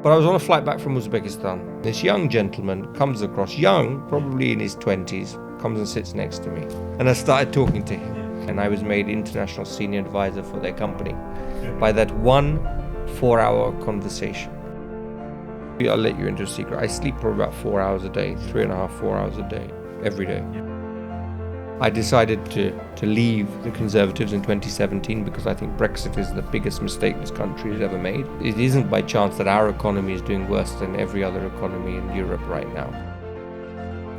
But I was on a flight back from Uzbekistan. This young gentleman comes across, young, probably in his 20s, comes and sits next to me. And I started talking to him. And I was made international senior advisor for their company by that 1 4-hour conversation. I'll let you into a secret. I sleep for about 4 hours a day, 3.5, 4 hours a day, every day. I decided to leave the Conservatives in 2017 because I think Brexit is the biggest mistake this country has ever made. It isn't by chance that our economy is doing worse than every other economy in Europe right now.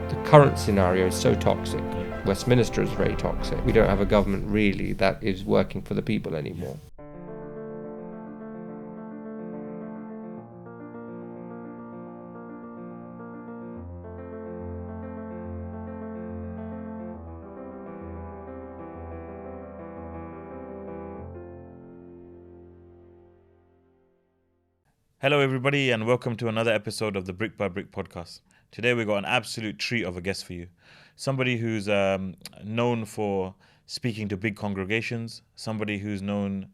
The current scenario is so toxic. Westminster is very toxic. We don't have a government really that is working for the people anymore. Hello everybody and welcome to another episode of the Brick by Brick podcast. Today we've got an absolute treat of a guest for you. Somebody who's known for speaking to big congregations, somebody who's known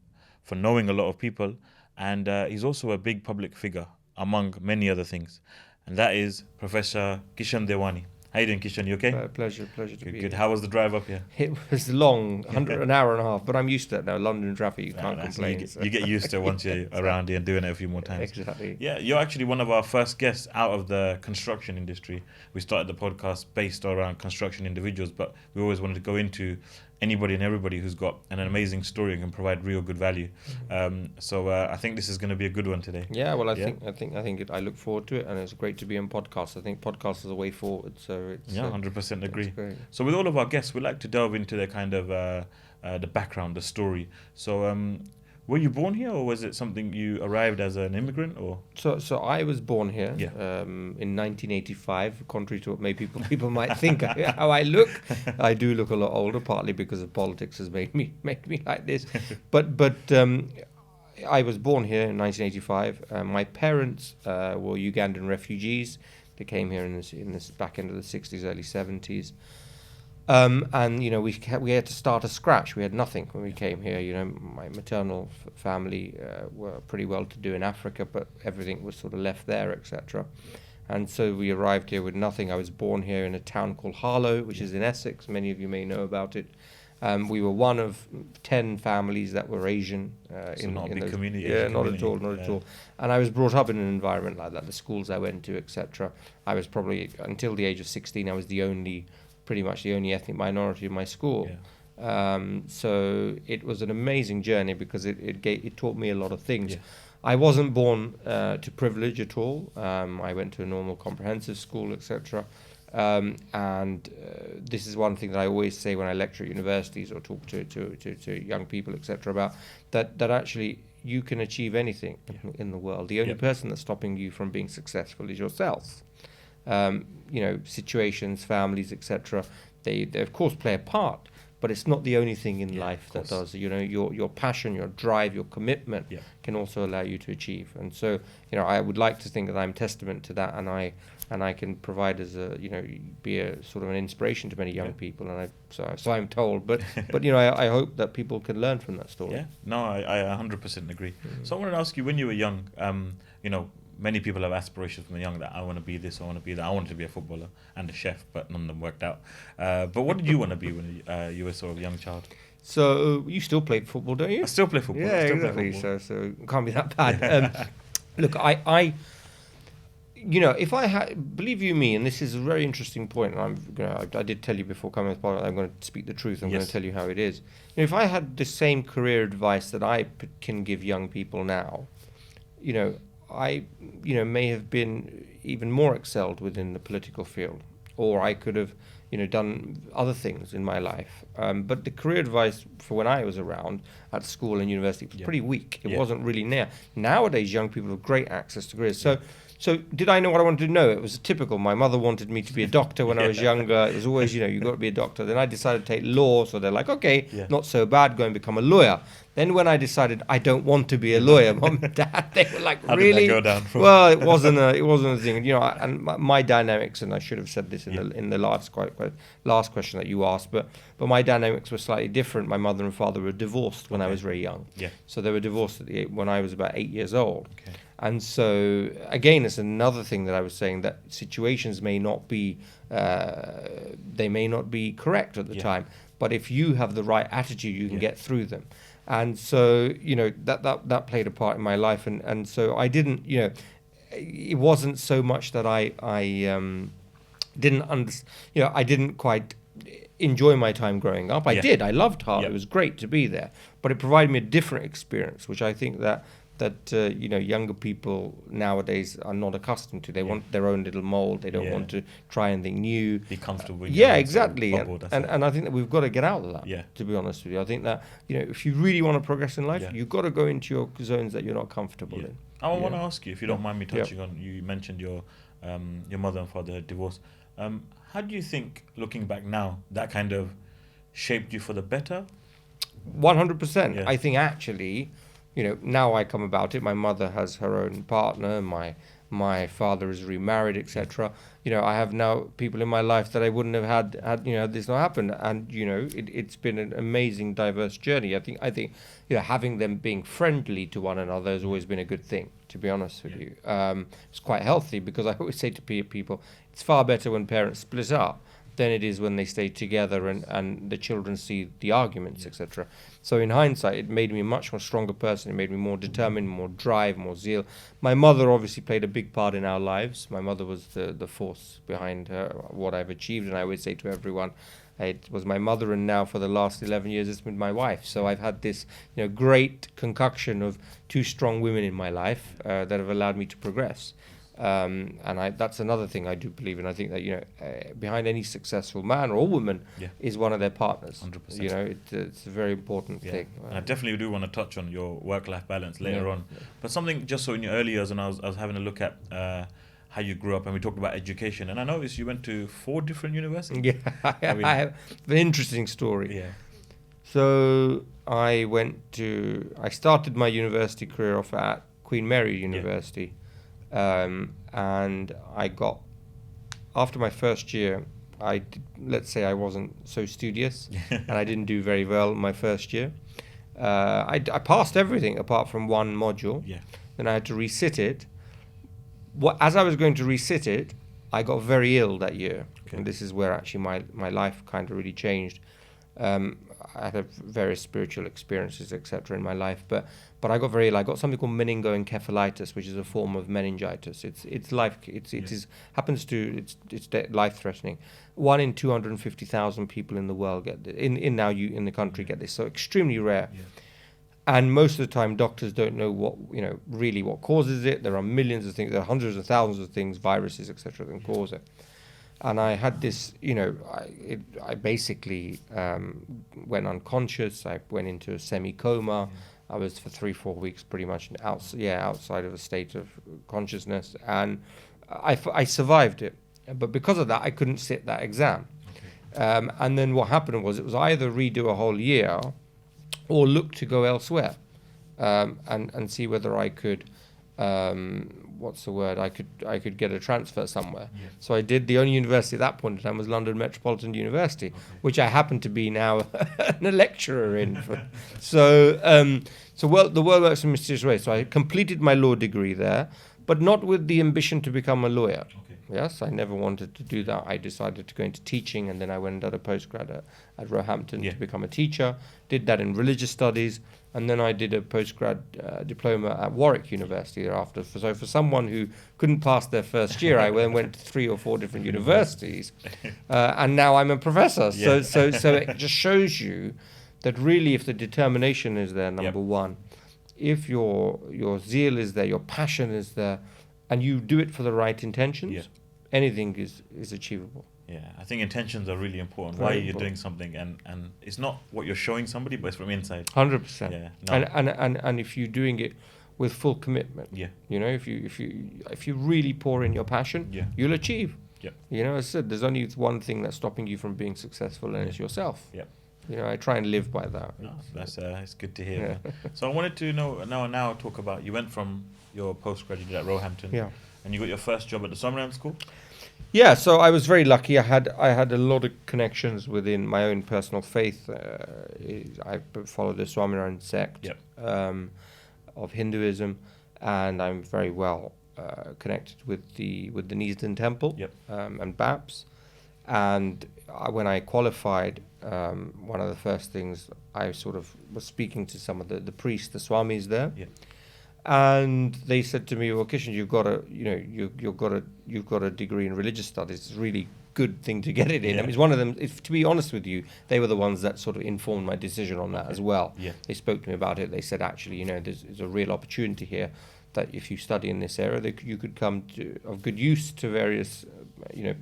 for knowing a lot of people, and he's also a big public figure among many other things. And that is Professor Devani. How you doing, Kishan? You okay? Pleasure to be here. Good. How was the drive up here? It was long, an hour and a half, but I'm used to it now. London traffic, you can't complain. You get used to it once you're around here and doing it a few more times. Exactly. Yeah, you're actually one of our first guests out of the construction industry. We started the podcast based around construction individuals, but we always wanted to go into anybody and everybody who's got an amazing story and can provide real good value. So I think this is going to be a good one today. Yeah, well, I think I look forward to it, and it's great to be on podcasts. I think podcasts is a way forward. So it's 100% agree. So with all of our guests, we like to delve into their kind of the background, the story. So were you born here, or was it something you arrived as an immigrant, or? So I was born here in 1985. Contrary to what maybe people might think how I look, I do look a lot older, partly because of politics has made me like this. But I was born here in 1985. My parents were Ugandan refugees. They came here in this back end of the 60s, early 70s. And we had to start at scratch. We had nothing when we came here. My maternal family were pretty well-to-do in Africa, but everything was sort of left there, etc. And so we arrived here with nothing. I was born here in a town called Harlow, which is in Essex. Many of you may know about it. We were one of 10 families that were Asian. Not a big community. Yeah, not at all. And I was brought up in an environment like that. The schools I went to, etc. I was probably, until the age of 16, I was pretty much the only ethnic minority in my school. So it was an amazing journey because it taught me a lot of things. I wasn't born to privilege at all. I went to a normal comprehensive school, etc. And this is one thing that I always say when I lecture at universities or talk to young people, etc., about that actually you can achieve anything in the world. The only person that's stopping you from being successful is yourself. Situations, families, etc. They of course play a part, but it's not the only thing in life that does. Your passion, your drive, your commitment can also allow you to achieve. And so, I would like to think that I'm testament to that, and I can provide as be a sort of an inspiration to many young people. And so I'm told, but I hope that people can learn from that story. Yeah, no, I 100% agree. So I wanted to ask you, when you were young, many people have aspirations from young that I want to be this, I want to be that. I wanted to be a footballer and a chef, but none of them worked out. But what did you want to be when you were sort of a young child? So you still play football, don't you? I still play football. Yeah, exactly. So it can't be that bad. Look, I if I had, believe you me, and this is a very interesting point, and I did tell you before coming as part of it, I'm going to speak the truth. I'm going to tell you how it is. If I had the same career advice that I can give young people now, I may have been even more excelled within the political field, or I could have done other things in my life. But the career advice for when I was around at school and university was pretty weak. It wasn't really there. Nowadays, young people have great access to careers. So did I know what I wanted to know? It was typical. My mother wanted me to be a doctor when I was younger. It was always, you've got to be a doctor. Then I decided to take law. So they're like, okay, not so bad, go and become a lawyer. Then when I decided I don't want to be a lawyer, Mom and Dad, they were like, How really? Did that go down? Well, it wasn't a thing. And my dynamics, and I should have said this in the last question that you asked, but my dynamics were slightly different. My mother and father were divorced when I was very young. So they were divorced when I was about 8 years old. And so, again, it's another thing that I was saying, that situations may not be, they may not be correct at the time, but if you have the right attitude, you can get through them. And so, that played a part in my life. And so I didn't, it wasn't so much that I didn't quite enjoy my time growing up. I did. I loved Harvard. It was great to be there, but it provided me a different experience, which I think that younger people nowadays are not accustomed to. They want their own little mold. They don't want to try anything new. Be comfortable. Exactly. And I think that we've got to get out of that. To be honest with you, I think that if you really want to progress in life, you've got to go into your zones that you're not comfortable in. I want to ask you, if you don't mind me touching on, you mentioned your mother and father had divorced. How do you think, looking back now, that kind of shaped you for the better? 100%. I think actually, now I come about it. My mother has her own partner. My father is remarried, etc. I have now people in my life that I wouldn't have had this not happened. And it's been an amazing, diverse journey. I think having them being friendly to one another has always been a good thing. To be honest with you, it's quite healthy, because I always say to people, it's far better when parents split up than it is when they stay together and the children see the arguments, etc. So in hindsight, it made me a much more stronger person. It made me more determined, more drive, more zeal. My mother obviously played a big part in our lives. My mother was the force behind what I've achieved. And I always say to everyone, it was my mother, and now for the last 11 years, it's been my wife. So I've had this great concoction of two strong women in my life that have allowed me to progress. And that's another thing I do believe in. I think that behind any successful man or woman is one of their partners. 100%. It's a very important thing. And I definitely do want to touch on your work-life balance later on. But something just so in your early years, and I was having a look at how you grew up, and we talked about education, and I noticed you went to 4 different universities. I have an interesting story. So I started my university career off at Queen Mary University. And I got, after my first year, let's say I wasn't so studious and I didn't do very well my first year. I passed everything apart from one module. Then I had to resit it. As I was going to resit it, I got very ill that year. And this is where actually my life kind of really changed. I had various spiritual experiences, etc., in my life, but I got very ill. I got something called meningoencephalitis, which is a form of meningitis. It's life-threatening. 1 in 250,000 people in the world get this. In the country get this. So extremely rare. And most of the time, doctors don't know really what causes it. There are millions of things. There are hundreds of thousands of things, viruses, etc., that can cause it. And I had this, I basically went unconscious. I went into a semi-coma. I was for 3-4 weeks pretty much outside of a state of consciousness. And I survived it. But because of that, I couldn't sit that exam. And then what happened was, it was either redo a whole year or look to go elsewhere and see whether I could... I could get a transfer somewhere. So I did. The only university at that point in time was London Metropolitan University, which I happen to be now a lecturer in. So the world works in mysterious ways. So I completed my law degree there, but not with the ambition to become a lawyer. Yes, I never wanted to do that. I decided to go into teaching, and then I went and did a postgrad at Roehampton to become a teacher. Did that in religious studies, and then I did a postgrad diploma at Warwick University thereafter. So for someone who couldn't pass their first year, I went to 3 or 4 different universities, and now I'm a professor. So it just shows you that really, if the determination is there, number one, if your zeal is there, your passion is there, and you do it for the right intentions, anything is achievable. I think intentions are really important. Why you're doing something, and it's not what you're showing somebody, but it's from inside. 100%. And if you're doing it with full commitment, if you really pour in your passion, you'll achieve. As I said, there's only one thing that's stopping you from being successful, and it's yourself. I try and live by that. That's it's good to hear. So I wanted to know now talk about, you went from your postgraduate at Roehampton, and you got your first job at the Summerham School. So I was very lucky. I had a lot of connections within my own personal faith. I follow the Swaminarayan sect of Hinduism, and I'm very well connected with the Neasden Temple and BAPS. And when I qualified, one of the first things I sort of was speaking to some of the priests, the swamis there, and they said to me, "Well, Kishan, you've got a degree in religious studies. It's a really good thing to get it in." I mean, it's one of them. To be honest with you, they were the ones that sort of informed my decision on that as well. They spoke to me about it. They said, actually, there's a real opportunity here that if you study in this area, you could come of good use to various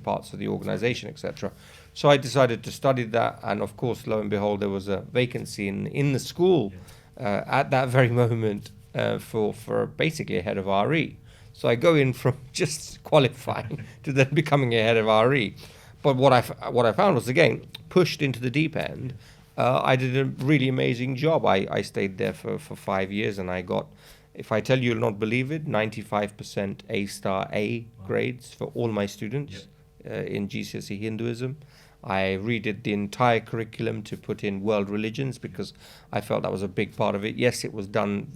parts of the organization, etc. So I decided to study that, and of course, lo and behold, there was a vacancy in the school at that very moment for basically a head of RE. So I go in from just qualifying to then becoming a head of RE. But what I found was, again, pushed into the deep end. I did a really amazing job. I stayed there for 5 years, and I got, if I tell you, you'll not believe it, 95% A grades for all my students in GCSE Hinduism. I redid the entire curriculum to put in world religions because I felt that was a big part of it. Yes, it was done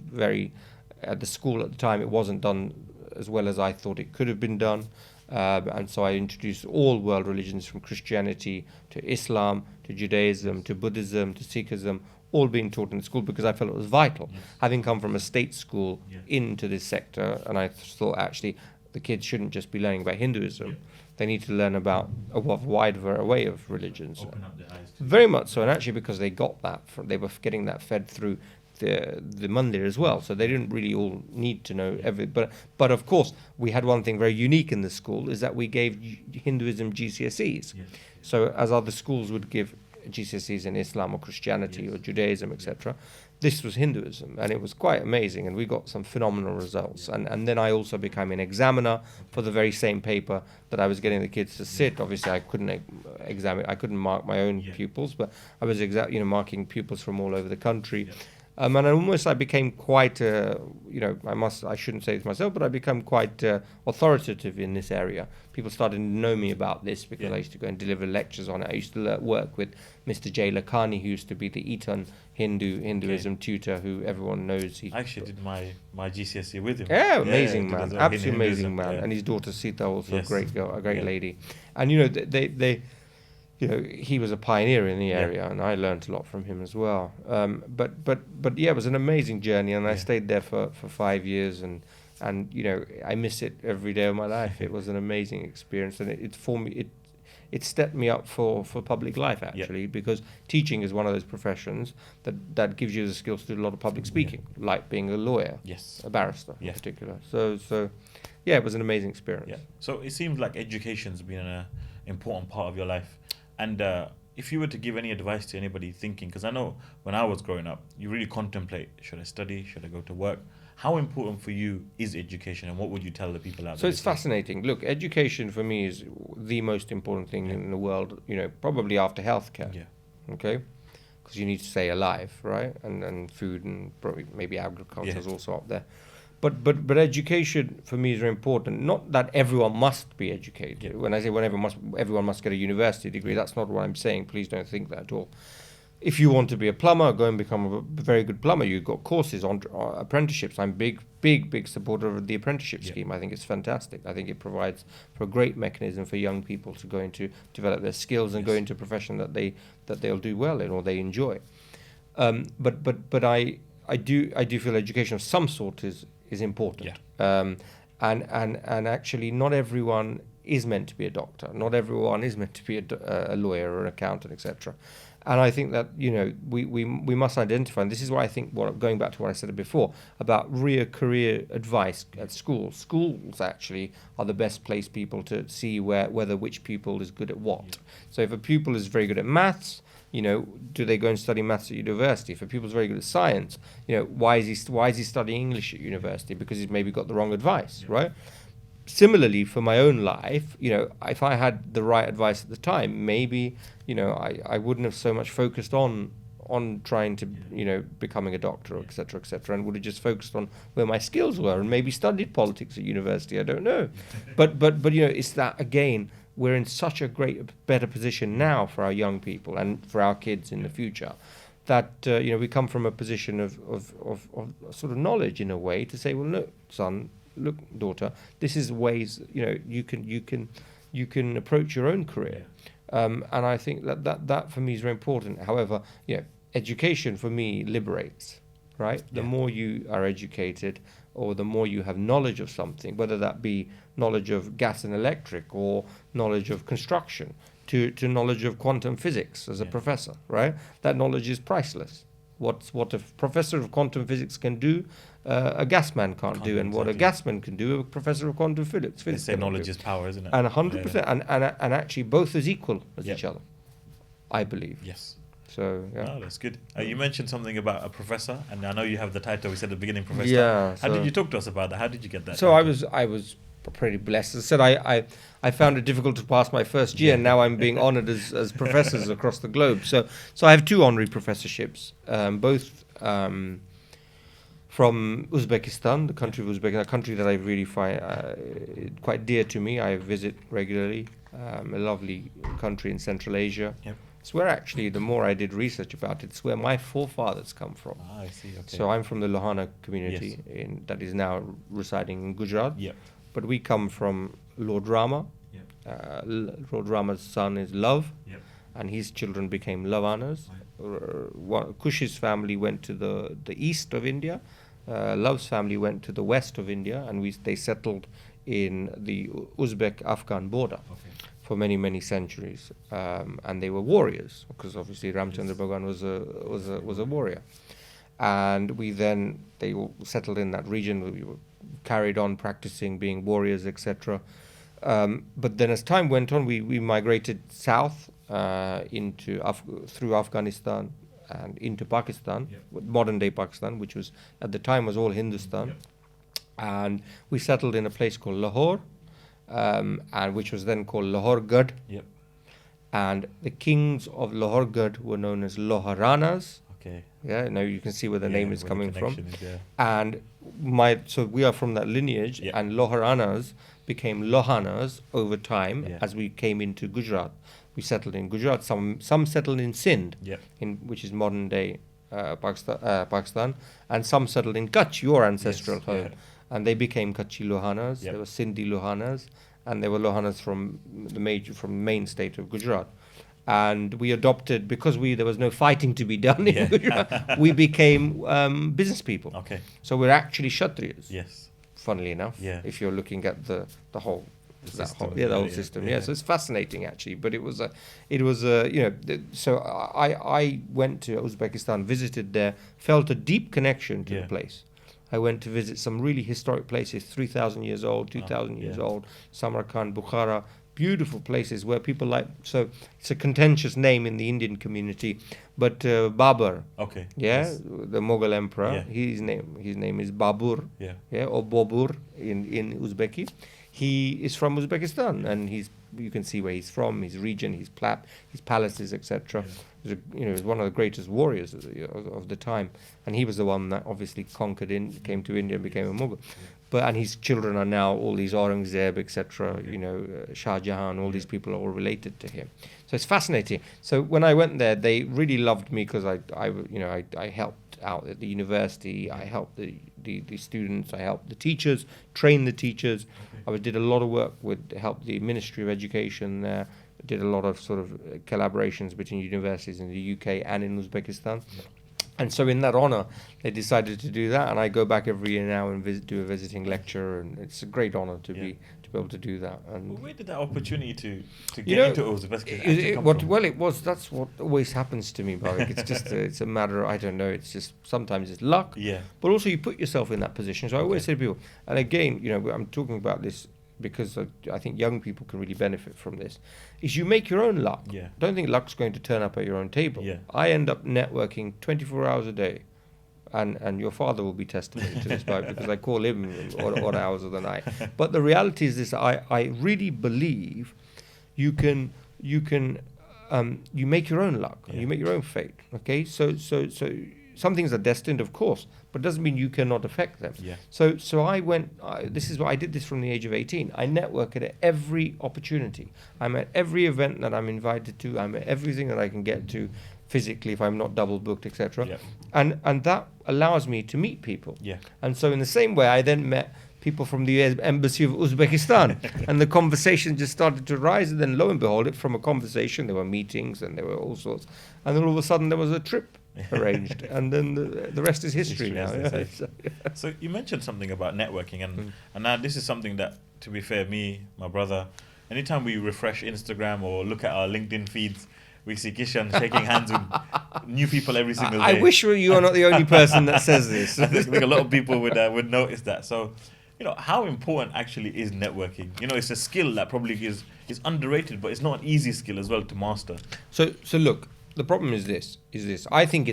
at the school at the time, it wasn't done as well as I thought it could have been done. And so I introduced all world religions, from Christianity to Islam to Judaism to Buddhism to Sikhism, all being taught in the school because I felt it was vital. Having come from a state school into this sector, and I thought actually the kids shouldn't just be learning about Hinduism. They need to learn about a wide array of religions. Open up their eyes to Very much so, and actually because they got that, they were getting that fed through the mandir as well, so they didn't really all need to know everything. But of course, we had one thing very unique in the school, is that we gave Hinduism GCSEs. So as other schools would give GCSEs in Islam or Christianity or Judaism, etc., this was Hinduism, and it was quite amazing, and we got some phenomenal results. And then I also became an examiner for the very same paper that I was getting the kids to sit. Obviously, I couldn't I couldn't mark my own pupils, but I was marking pupils from all over the country. And I became quite, I shouldn't say this myself, but I became quite authoritative in this area. People started to know me about this because I used to go and deliver lectures on it. I used to work with Mr. J. Lakhani, who used to be the Eton Hinduism tutor, who everyone knows. I actually did my GCSE with him. Yeah, amazing man, absolutely amazing man. Yeah. And his daughter Sita, also a great girl, a great lady. And he was a pioneer in the area, and I learned a lot from him as well. But yeah, it was an amazing journey, and I stayed there for 5 years, and I miss it every day of my life. It was an amazing experience, and it stepped me up for public life, actually, because teaching is one of those professions that gives you the skills to do a lot of public speaking, like being a lawyer, a barrister in particular. So yeah, it was an amazing experience. Yeah. So it seems like education's been an important part of your life. And if you were to give any advice to anybody thinking, because I know when I was growing up, you really contemplate, should I study, should I go to work? How important for you is education, and what would you tell the people out there? So it's fascinating. Look, education for me is the most important thing in the world, probably after healthcare. Yeah. Okay? Because you need to stay alive, right? And food, and probably maybe agriculture is also up there. But education for me is very important. Not that everyone must be educated. When I say everyone must get a university degree, that's not what I'm saying. Please don't think that at all. If you want to be a plumber, go and become a very good plumber. You've got courses on apprenticeships. I'm big supporter of the apprenticeship scheme. I think it's fantastic. I think it provides for a great mechanism for young people to go into develop their skills and go into a profession that they'll do well in or they enjoy. But I do feel education of some sort is important. And actually, not everyone is meant to be a doctor. Not everyone is meant to be a lawyer or an accountant, etc. And I think that we must identify, and this is why I think, going back to what I said before about real career advice at schools. Schools actually are the best place people to see whether which pupil is good at what. So if a pupil is very good at maths, do they go and study maths at university? If a pupil's very good at science, why is he studying English at university? Because he's maybe got the wrong advice, right? Similarly, for my own life, if I had the right advice at the time, maybe, I wouldn't have so much focused on trying to, becoming a doctor, et cetera, and would have just focused on where my skills were and maybe studied politics at university. I don't know. But it's that, again, we're in such a better position now for our young people and for our kids in the future that we come from a position of sort of knowledge in a way to say, well, look, son, look, daughter, this is ways you can approach your own career, and I think that for me is very important. However, education for me liberates, right? The more you are educated, or the more you have knowledge of something, whether that be knowledge of gas and electric or knowledge of construction, to knowledge of quantum physics as a professor, right? That knowledge is priceless. What a professor of quantum physics can do, a gas man can't do, and what a gas man can do, a professor of quantum physics. They say knowledge is power, isn't it? And 100%, and actually both as equal as each other, I believe. Yes. So Oh, that's good. You mentioned something about a professor, and I know you have the title. We said at the beginning, professor. Yeah. How did you talk to us about that? How did you get that? So title? I was pretty blessed. As I said, I found it difficult to pass my first year, and now I'm being honoured as professors across the globe. So I have 2 honorary professorships, both from Uzbekistan, the country of Uzbekistan, a country that I really find quite dear to me. I visit regularly. A lovely country in Central Asia. Yep. It's where actually, the more I did research about it, it's where my forefathers come from. Ah, I see. Okay. So I'm from the Lohana community that is now residing in Gujarat. Yep. But we come from Lord Rama. Yep. Lord Rama's son is Love, Yep. and his children became Lavanas. Kush's family went to the east of India. Love's family went to the west of India, and they settled in the Uzbek-Afghan border. Okay. For many, many centuries, and they were warriors, because obviously Ramchandra Bhagwan was a warrior, and they all settled in that region. We were carried on practicing being warriors, etc. But then, as time went on, we migrated south through Afghanistan and into Pakistan, modern day Pakistan, which was at the time was all Hindustan, and we settled in a place called Lahore. And which was then called Lahore-Gad. Yep. And the kings of Lahore-Gad were known as Loharanas. Okay. Yeah, now you can see where the name is coming from. Is, And so we are from that lineage, and Loharanas became Lohanas over time as we came into Gujarat. We settled in Gujarat. Some settled in Sindh, which is modern day Pakistan, and some settled in Kutch, your ancestral home. And they became Kutchi Lohanas. They were Sindhi Lohanas, and they were Lohanas from the main state of Gujarat. And we adopted, because there was no fighting to be done in Gujarat, we became business people. Okay. So we're actually Kshatriyas. Yes. Funnily enough, if you're looking at the whole system. So it's fascinating actually. But it was so I went to Uzbekistan, visited there, felt a deep connection to the place. I went to visit some really historic places, 3,000 years old, 2,000 years old, Samarkand, Bukhara, beautiful places where people so it's a contentious name in the Indian community, but Babur, the Mughal emperor, his name is Babur, or Bobur in Uzbeki. He is from Uzbekistan, and you can see where he's from, his region, his palaces, etc. He was one of the greatest warriors of the time, and he was the one that obviously came to India and became a Mughal. And his children are now all these Aurangzeb, etc. Shah Jahan, all these people are all related to him. So it's fascinating. So when I went there, they really loved me because I helped out at the university. I helped the students. I helped the teachers, train the teachers. I did a lot of work help the Ministry of Education there. Did a lot of sort of collaborations between universities in the UK and in Uzbekistan. And so in that honour, they decided to do that, and I go back every year now and do a visiting lecture, and it's a great honour to be able to do that. And where did that opportunity to get into Uzbekistan? That's what always happens to me, Barak. It's just it's a matter of, I don't know, it's just sometimes it's luck, but also you put yourself in that position. So I always say to people, and again, I'm talking about this because I think young people can really benefit from this, is you make your own luck. Don't think luck's going to turn up at your own table. I end up networking 24 hours a day, and your father will be testimony to this, because I call him odd hours of the night. But the reality is this: I really believe you make your own luck, you make your own fate. Okay, so some things are destined, of course, but it doesn't mean you cannot affect them. So I did this from the age of 18. I network at every opportunity. I'm at every event that I'm invited to. I'm at everything that I can get to. physically if I'm not double booked, etc. Yeah. And that allows me to meet people. Yeah. And so in the same way, I then met people from the embassy of Uzbekistan, and the conversation just started to rise. And then, lo and behold, it from a conversation, there were meetings and there were all sorts. And then all of a sudden, there was a trip arranged, and then the rest is history now. So you mentioned something about networking, and now this is something that, to be fair, me, my brother, anytime we refresh Instagram or look at our LinkedIn feeds, we see Kishan shaking hands with new people every single day. I wish you are not the only person that says this. I think a lot of people would notice that. So, how important actually is networking? It's a skill that probably is underrated, but it's not an easy skill as well to master. So look, the problem is this. I think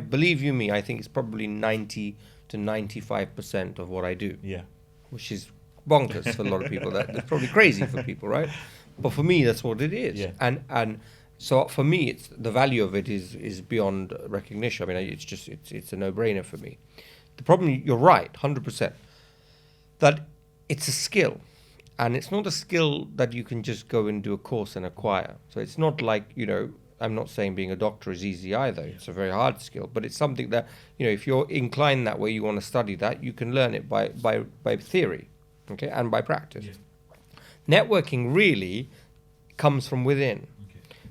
believe you me, I think it's probably 90 to 95% of what I do. Yeah. Which is bonkers for a lot of people. That's probably crazy for people, right? But for me, that's what it is. Yeah. And so for me, it's the value of it is beyond recognition. I mean, it's a no-brainer for me. The problem, you're right, 100%, that it's a skill, and it's not a skill that you can just go and do a course and acquire. So it's not like, I'm not saying being a doctor is easy either. It's a very hard skill, but it's something that, if you're inclined that way, you want to study that, you can learn it by theory, okay, and by practice. Yeah. Networking really comes from within.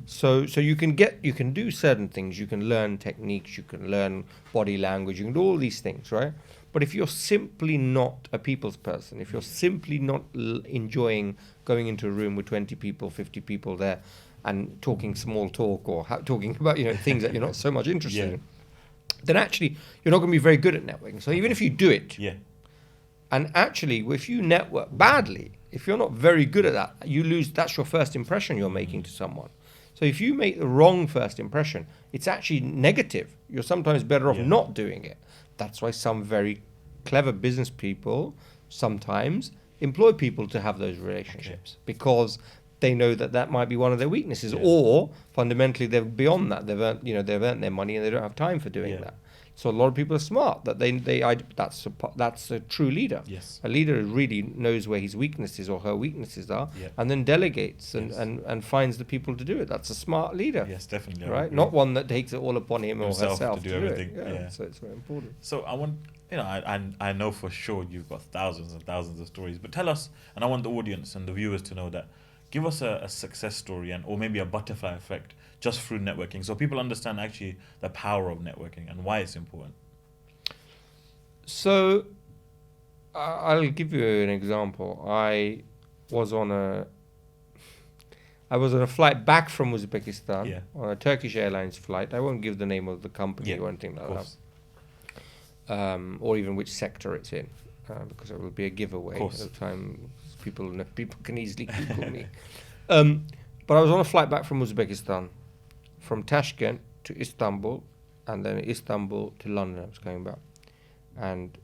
So you can do certain things. You can learn techniques. You can learn body language. You can do all these things, right? But if you're simply not a people's person, if you're simply not enjoying going into a room with 20 people, 50 people there, and talking small talk or talking about things that you're not so much interested in, then actually you're not going to be very good at networking. So even if you do it, and actually if you network badly, if you're not very good at that, you lose. That's your first impression you're making to someone. So if you make the wrong first impression, it's actually negative. You're sometimes better off not doing it. That's why some very clever business people sometimes employ people to have those relationships, because they know that might be one of their weaknesses, or fundamentally they're beyond that. They've earned their money and they don't have time for doing that. So a lot of people are smart. That's a true leader. Yes. A leader really knows where his weaknesses or her weaknesses are, and then delegates and finds the people to do it. That's a smart leader. Yes, definitely. Right? Not one that takes it all upon him or Himself herself to do everything. it. So it's very important. So I want, I know for sure you've got thousands and thousands of stories, but tell us, and I want the audience and the viewers to know that, give us a success story or maybe a butterfly effect just through networking, so people understand actually the power of networking and why it's important. So I'll give you an example. I was on a flight back from Uzbekistan on a Turkish Airlines flight. I won't give the name of the company or anything like that, or even which sector it's in, because it will be a giveaway at the time. People can easily Google me. But I was on a flight back from Uzbekistan, from Tashkent to Istanbul, and then Istanbul to London. I was going back, and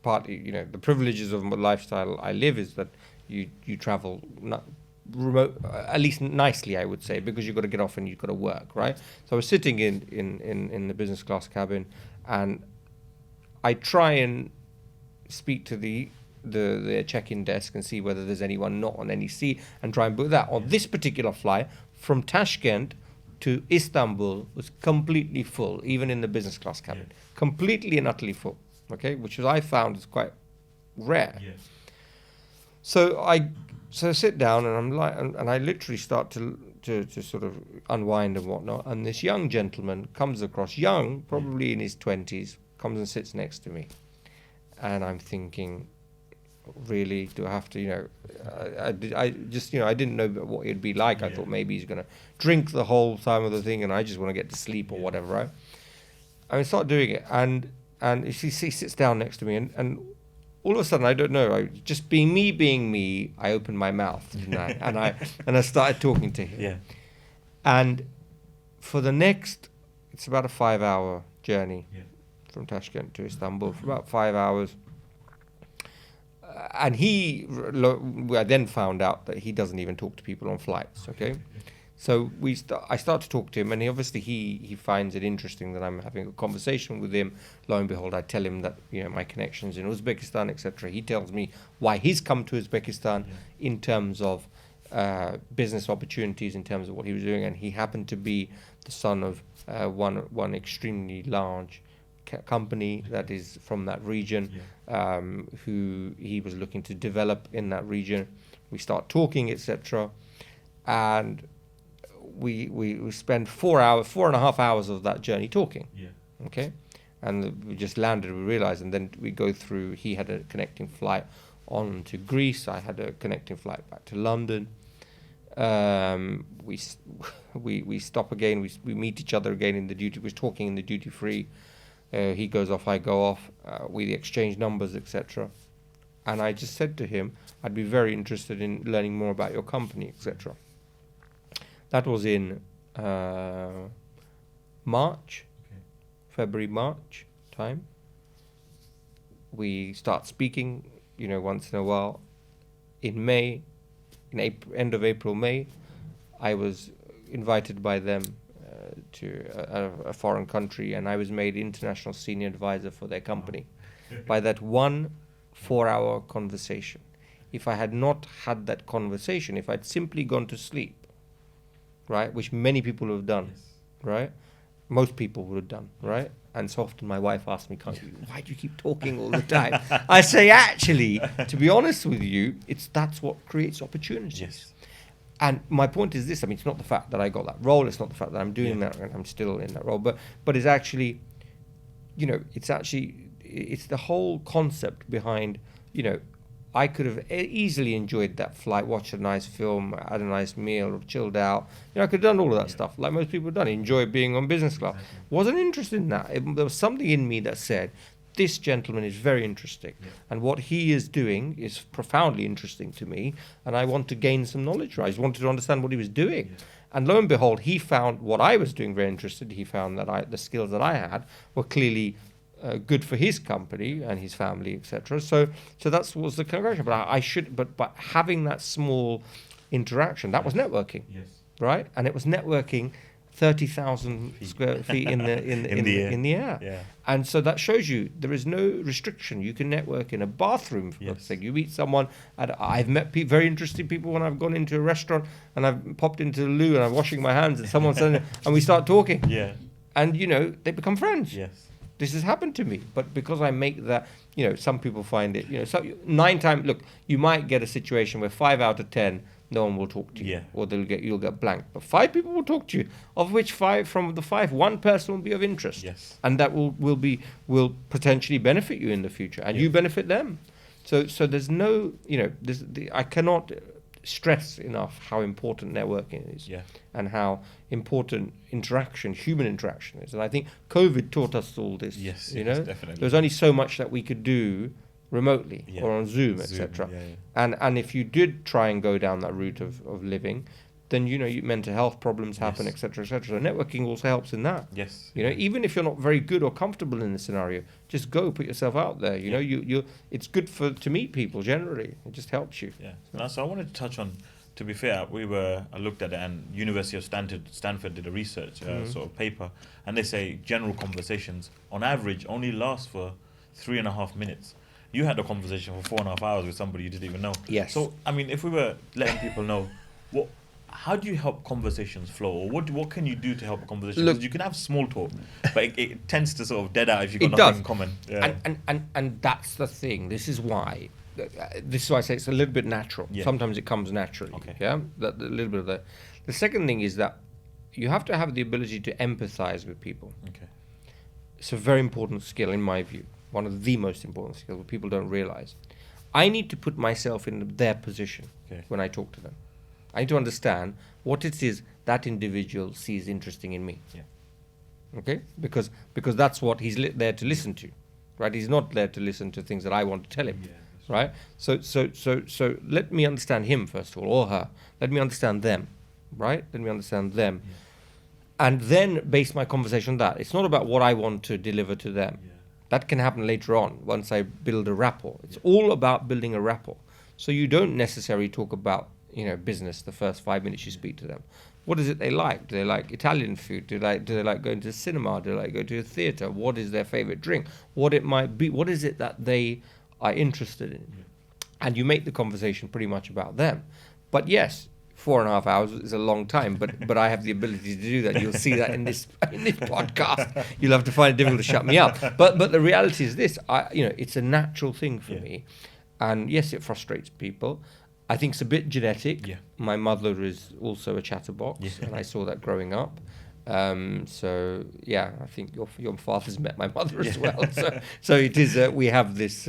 partly the privileges of my lifestyle I live is that you travel not remote, at least nicely, I would say, because you've got to get off and you've got to work, right? So I was sitting in the business class cabin, and I try and speak to the check-in desk and see whether there's anyone not on any seat and try and book that. On this particular flight from Tashkent to Istanbul was completely full, even in the business class cabin. Completely and utterly full, okay? Which I found is quite rare. So I sit down and I'm like, and I literally start to sort of unwind and whatnot, and this young gentleman comes across, young, probably in his 20s, comes and sits next to me. And I'm thinking, really, do I have to, I didn't know what it'd be like. I thought maybe he's going to drink the whole time of the thing and I just want to get to sleep or whatever, right? I start doing it, and he sits down next to me, and all of a sudden, I don't know, just being me, I opened my mouth, didn't I? and I started talking to him. And for the next, it's about a 5-hour journey from Tashkent to Istanbul, for about 5 hours. And I then found out that he doesn't even talk to people on flights, okay? So I start to talk to him, and he finds it interesting that I'm having a conversation with him. Lo and behold, I tell him that my connections in Uzbekistan, etc. He tells me why he's come to Uzbekistan in terms of business opportunities in terms of what he was doing, and he happened to be the son of one extremely large company that is from that region, who he was looking to develop in that region. We start talking, etc., and we spend 4.5 hours of that journey talking. Okay, and we just landed. We realized, and then we go through. He had a connecting flight on to Greece. I had a connecting flight back to London. We stop again. We meet each other again in the duty. We're talking in the duty free. He goes off, I go off. We exchange numbers, etc. And I just said to him, I'd be very interested in learning more about your company, etc. That was in March, February, March time. We start speaking, once in a while. In May, end of April, May, I was invited by them to a foreign country, and I was made international senior advisor for their company. By that 1 4-hour conversation. If I had not had that conversation, if I'd simply gone to sleep, right, which many people have done, right, most people would have done, right? And so often my wife asks me, why do you keep talking all the time? I say, actually, to be honest with you, that's what creates opportunities. And my point is this, it's not the fact that I got that role, it's not the fact that I'm doing that and I'm still in that role, but it's actually, it's the whole concept behind, I could have easily enjoyed that flight, watched a nice film, had a nice meal, chilled out. I could have done all of that stuff, like most people have done, enjoy being on business class. Wasn't interested in that. There was something in me that said, this gentleman is very interesting, and what he is doing is profoundly interesting to me, and I want to gain some knowledge. I just wanted to understand what he was doing. And lo and behold, he found what I was doing very interesting. He found that the skills that I had were clearly good for his company and his family, etc. So that was the congregation. But having that small interaction, that was networking, right? And it was networking 30,000 square feet in the air. Yeah. And so that shows you there is no restriction. You can network in a bathroom. For God's sake. You meet someone, and I've met very interesting people when I've gone into a restaurant and I've popped into the loo and I'm washing my hands and someone's and we start talking. Yeah. And they become friends. Yes. This has happened to me, but because I make that, some people find it, so 9 times, look, you might get a situation where 5 out of 10, no one will talk to you, or you'll get blank. But 5 people will talk to you, of which 5, from the 5, 1 person will be of interest. Yes. And that will potentially benefit you in the future, and you benefit them. So there's no, I cannot stress enough how important networking is, and how important human interaction is. And I think COVID taught us all this. Yes, definitely. There was only so much that we could do remotely or on Zoom, etc. And if you did try and go down that route of living, then mental health problems happen, etc., etc. So networking also helps in that. Yes. Even if you're not very good or comfortable in the scenario, just go put yourself out there. You it's good to meet people generally. It just helps you. Yeah. So I wanted to touch on. To be fair, I looked at it, and University of Stanford did a research sort of paper, and they say general conversations on average only last for 3.5 minutes. You had a conversation for 4.5 hours with somebody you didn't even know. Yes. So if we were letting people know how do you help conversations flow, or what can you do to help a conversation? Because you can have small talk, but it tends to sort of dead out if you've got nothing in common. Yeah. And that's the thing. This is why I say it's a little bit natural. Sometimes it comes naturally. Okay. Yeah, a little bit of that. The second thing is that you have to have the ability to empathize with people. Okay. It's a very important skill in my view. One of the most important skills that people don't realize. I need to put myself in their position when I talk to them. I need to understand what it is that individual sees interesting in me. Okay? Because that's what he's there to listen to, right? He's not there to listen to things that I want to tell him, right? So let me understand him first of all, or her. Let me understand them, right? Let me understand them. And then base my conversation on that. It's not about what I want to deliver to them. That can happen later on once I build a rapport. It's all about building a rapport. So you don't necessarily talk about business the first 5 minutes you speak to them. What is it they like? Do they like Italian food? Do they like going to the cinema? Do they like go to a theatre? What is their favourite drink? What it might be? What is it that they are interested in? And you make the conversation pretty much about them. But yes, 4.5 hours is a long time, but I have the ability to do that. You'll see that in this podcast. You'll have to find it difficult to shut me up. But the reality is this: it's a natural thing for me, and yes, it frustrates people. I think it's a bit genetic. Yeah. My mother is also a chatterbox, and I saw that growing up. So yeah, I think your father's met my mother as well. So it is we have this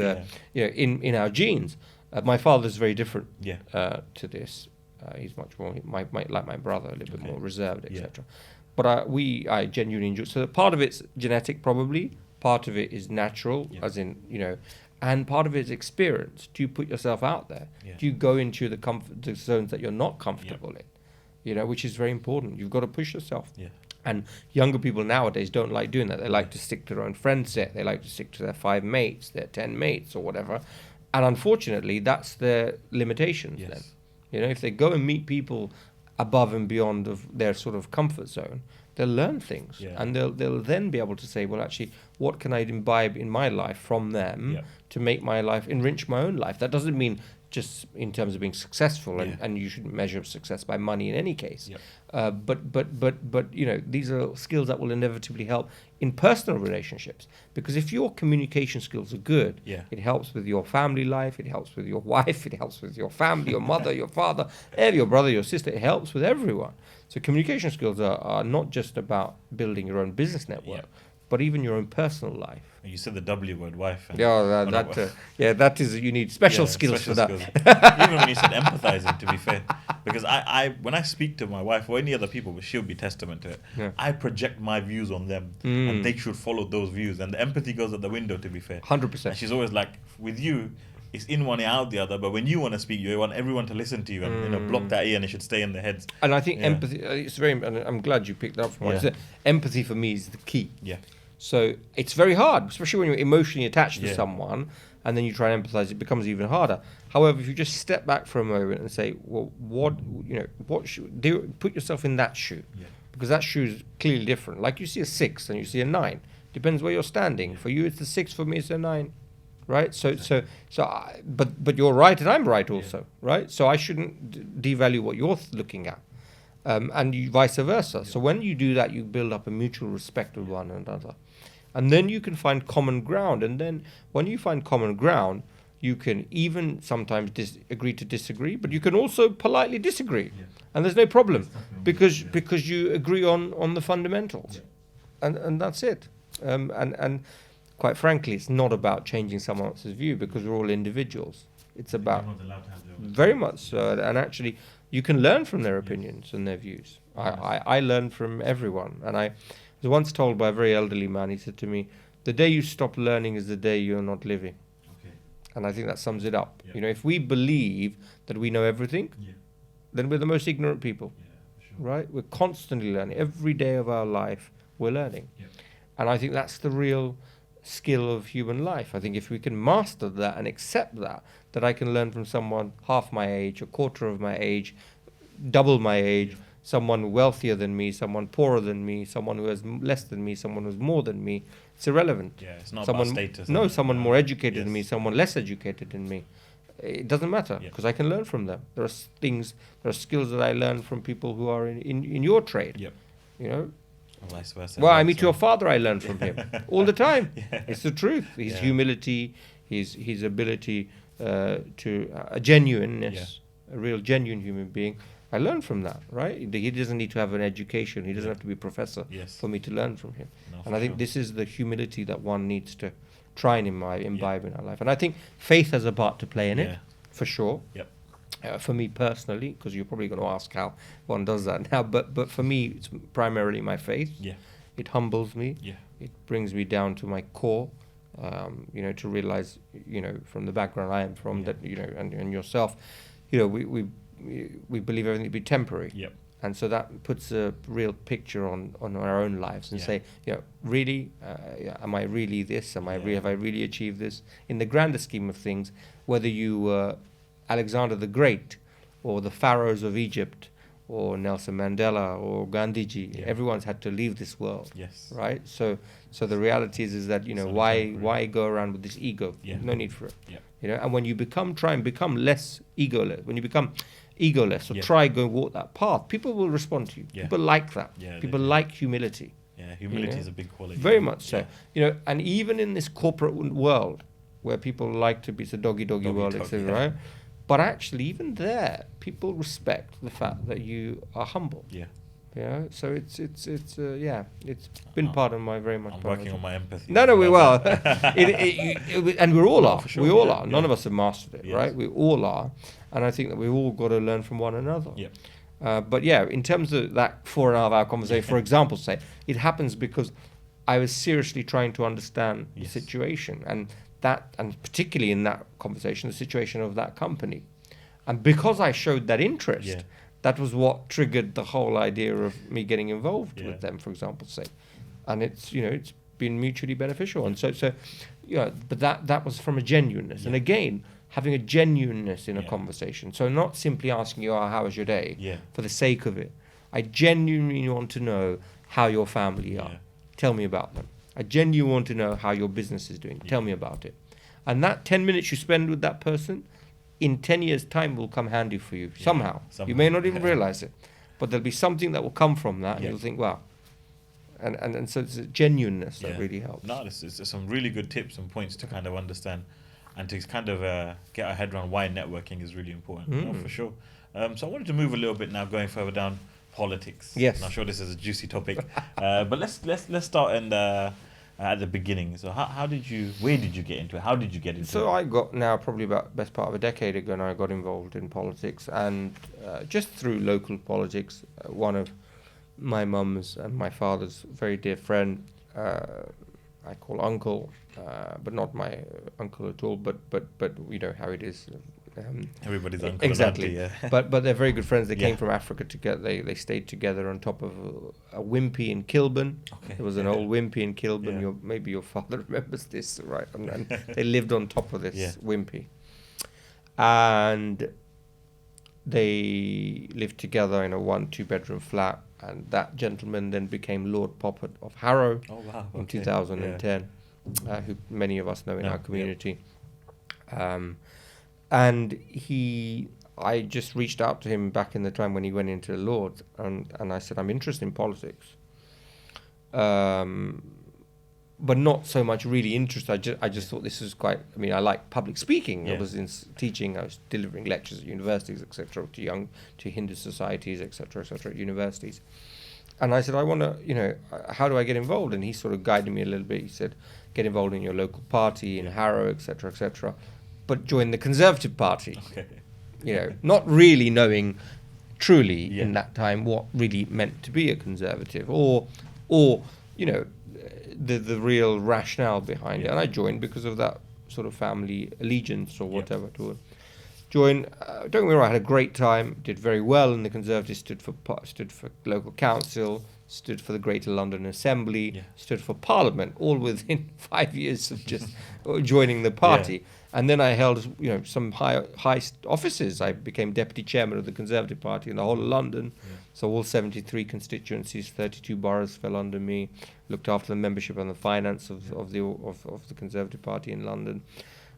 in our genes. My father's very different to this. He's much more might like my brother, a little bit more reserved, etc. But I genuinely enjoy. So part of it's genetic, probably. Part of it is natural, as in and part of it is experience. Do you put yourself out there? Do you go into the zones that you're not comfortable in? Which is very important. You've got to push yourself. And younger people nowadays don't like doing that. They like to stick to their own friend set. They like to stick to their 5 mates, their 10 mates, or whatever. And unfortunately, that's their limitations then. If they go and meet people above and beyond of their sort of comfort zone, they'll learn things. And they'll then be able to say, well, actually, what can I imbibe in my life from them to make my life, enrich my own life? That doesn't mean just in terms of being successful, and you shouldn't measure success by money in any case. But these are skills that will inevitably help in personal relationships, because if your communication skills are good, it helps with your family life, it helps with your wife, it helps with your family, your mother, your father, your brother, your sister. It helps with everyone. So communication skills are not just about building your own business network, but even your own personal life. You said the W word, wife. That is, you need special skills for that. Even when you said empathizing, to be fair, because I when I speak to my wife or any other people, but she'll be testament to it. I project my views on them, and they should follow those views, and the empathy goes out the window. To be fair, 100%. And she's always like, with you, it's in one ear out the other. But when you want to speak, you want everyone to listen to you, and block that ear, and it should stay in their heads. And I think empathy. It's very. And I'm glad you picked that up from me. Empathy for me is the key. So it's very hard, especially when you're emotionally attached to someone, and then you try and empathize. It becomes even harder. However, if you just step back for a moment and say, well, what should do? Put yourself in that shoe, because that shoe is clearly different. Like you see a 6 and you see a 9. Depends where you're standing. For you, it's the 6. For me, it's a 9. Right. But you're right, and I'm right also. Right. So I shouldn't devalue what you're looking at. And vice versa. So when you do that, you build up a mutual respect with one another. And then you can find common ground. And then when you find common ground, you can even sometimes agree to disagree, but you can also politely disagree. And there's no problem because you agree on the fundamentals. And that's it. And quite frankly, it's not about changing someone else's view, because we're all individuals. It's about very much so. And actually, you can learn from their opinions and their views. I learn from everyone. And I was once told by a very elderly man, he said to me, the day you stop learning is the day you're not living. And I think that sums it up. If we believe that we know everything, then we're the most ignorant people. Right? We're constantly learning. Every day of our life, we're learning. And I think that's the real skill of human life. I think if we can master that and accept that I can learn from someone half my age, a quarter of my age, double my age, someone wealthier than me, someone poorer than me, someone who has less than me, someone who's more than me, it's irrelevant. It's not about status. No, someone more educated than me, someone less educated than me. It doesn't matter, because I can learn from them. There are skills that I learn from people who are in your trade. Vice versa. Well, I meet your father, I learn from him all the time. It's the truth. His humility, his ability to a genuineness, a real genuine human being. I learn from that, right? He doesn't need to have an education. He doesn't have to be a professor for me to learn from him. And I think this is the humility that one needs to try and imbibe in our life. And I think faith has a part to play in it, for sure. For me personally, because you're probably going to ask how one does that now, but for me, it's primarily my faith. It humbles me. It brings me down to my core, to realize, from the background I am from, that, and yourself, we believe everything to be temporary. And so that puts a real picture on our own lives and say, really, am I really this? Have I really achieved this? In the grander scheme of things, whether you were Alexander the Great, or the pharaohs of Egypt, or Nelson Mandela, or Gandhiji, everyone's had to leave this world, right? So the reality is that why go around with this ego? No need for it. And when you try and become less egoless, when you become egoless or try go walk that path, people will respond to you. Yeah. People like that. Yeah, People like humility. Yeah, humility is a big quality. Very much so. And even in this corporate world where people like to be, it's a doggy world, etc., right? But actually, even there, people respect the fact that you are humble. Yeah. So it's been part of my very much. I'm working on my empathy. No, we will. And we all are. Sure, we all are. None of us have mastered it, right? We all are, and I think that we've all got to learn from one another. Yeah. But in terms of that 4.5-hour conversation, for example, say it happens because I was seriously trying to understand the situation, and particularly in that conversation, the situation of that company, and because I showed that interest. Yeah. That was what triggered the whole idea of me getting involved with them, for example, say, and it's been mutually beneficial, and so but that was from a genuineness, and again having a genuineness in a conversation. So not simply asking you, how was your day, for the sake of it. I genuinely want to know how your family are. Tell me about them. I genuinely want to know how your business is doing. Tell me about it. And that 10 minutes you spend with that person, in 10 years' time will come handy for you somehow. You may not even realize it, but there'll be something that will come from that, and you'll think, wow. And so it's a genuineness that really helps. No, it's some really good tips and points to kind of understand and to kind of get our head around why networking is really important. For sure. So I wanted to move a little bit now, going further down politics. Yes. And I'm sure this is a juicy topic, but let's start at the beginning. So where did you get into it? How did you get into it? So I got now probably about best part of a decade ago, and I got involved in politics, and just through local politics. One of my mum's and my father's very dear friend, I call uncle, but not my uncle at all. But you know how it is. Everybody's uncle. Exactly. And auntie, but they're very good friends. They came from Africa together. They stayed together on top of a wimpy in Kilburn. Okay. There was an old wimpy in Kilburn. Maybe your father remembers this, right? And they lived on top of this wimpy, and they lived together in a 1-2 bedroom flat. And that gentleman then became Lord Poppet of Harrow in 2010, who many of us know in our community. And I just reached out to him back in the time when he went into the Lords, and I said, I'm interested in politics, but not so much really interested. I just thought this was quite. I mean, I like public speaking. I was in teaching. I was delivering lectures at universities, etc., to Hindu societies, etc., at universities. And I said, I want to, how do I get involved? And he sort of guided me a little bit. He said, get involved in your local party in Harrow, etc., but join the Conservative Party. Okay. Not really knowing truly in that time what really meant to be a Conservative, or the real rationale behind it. And I joined because of that sort of family allegiance or whatever to join. Don't get me wrong, I had a great time, did very well, and the Conservatives stood for local council, stood for the Greater London Assembly, stood for Parliament, all within 5 years of just joining the party. And then I held, some high offices. I became deputy chairman of the Conservative Party in the whole of London. So all 73 constituencies, 32 boroughs fell under me. Looked after the membership and the finance of the Conservative Party in London.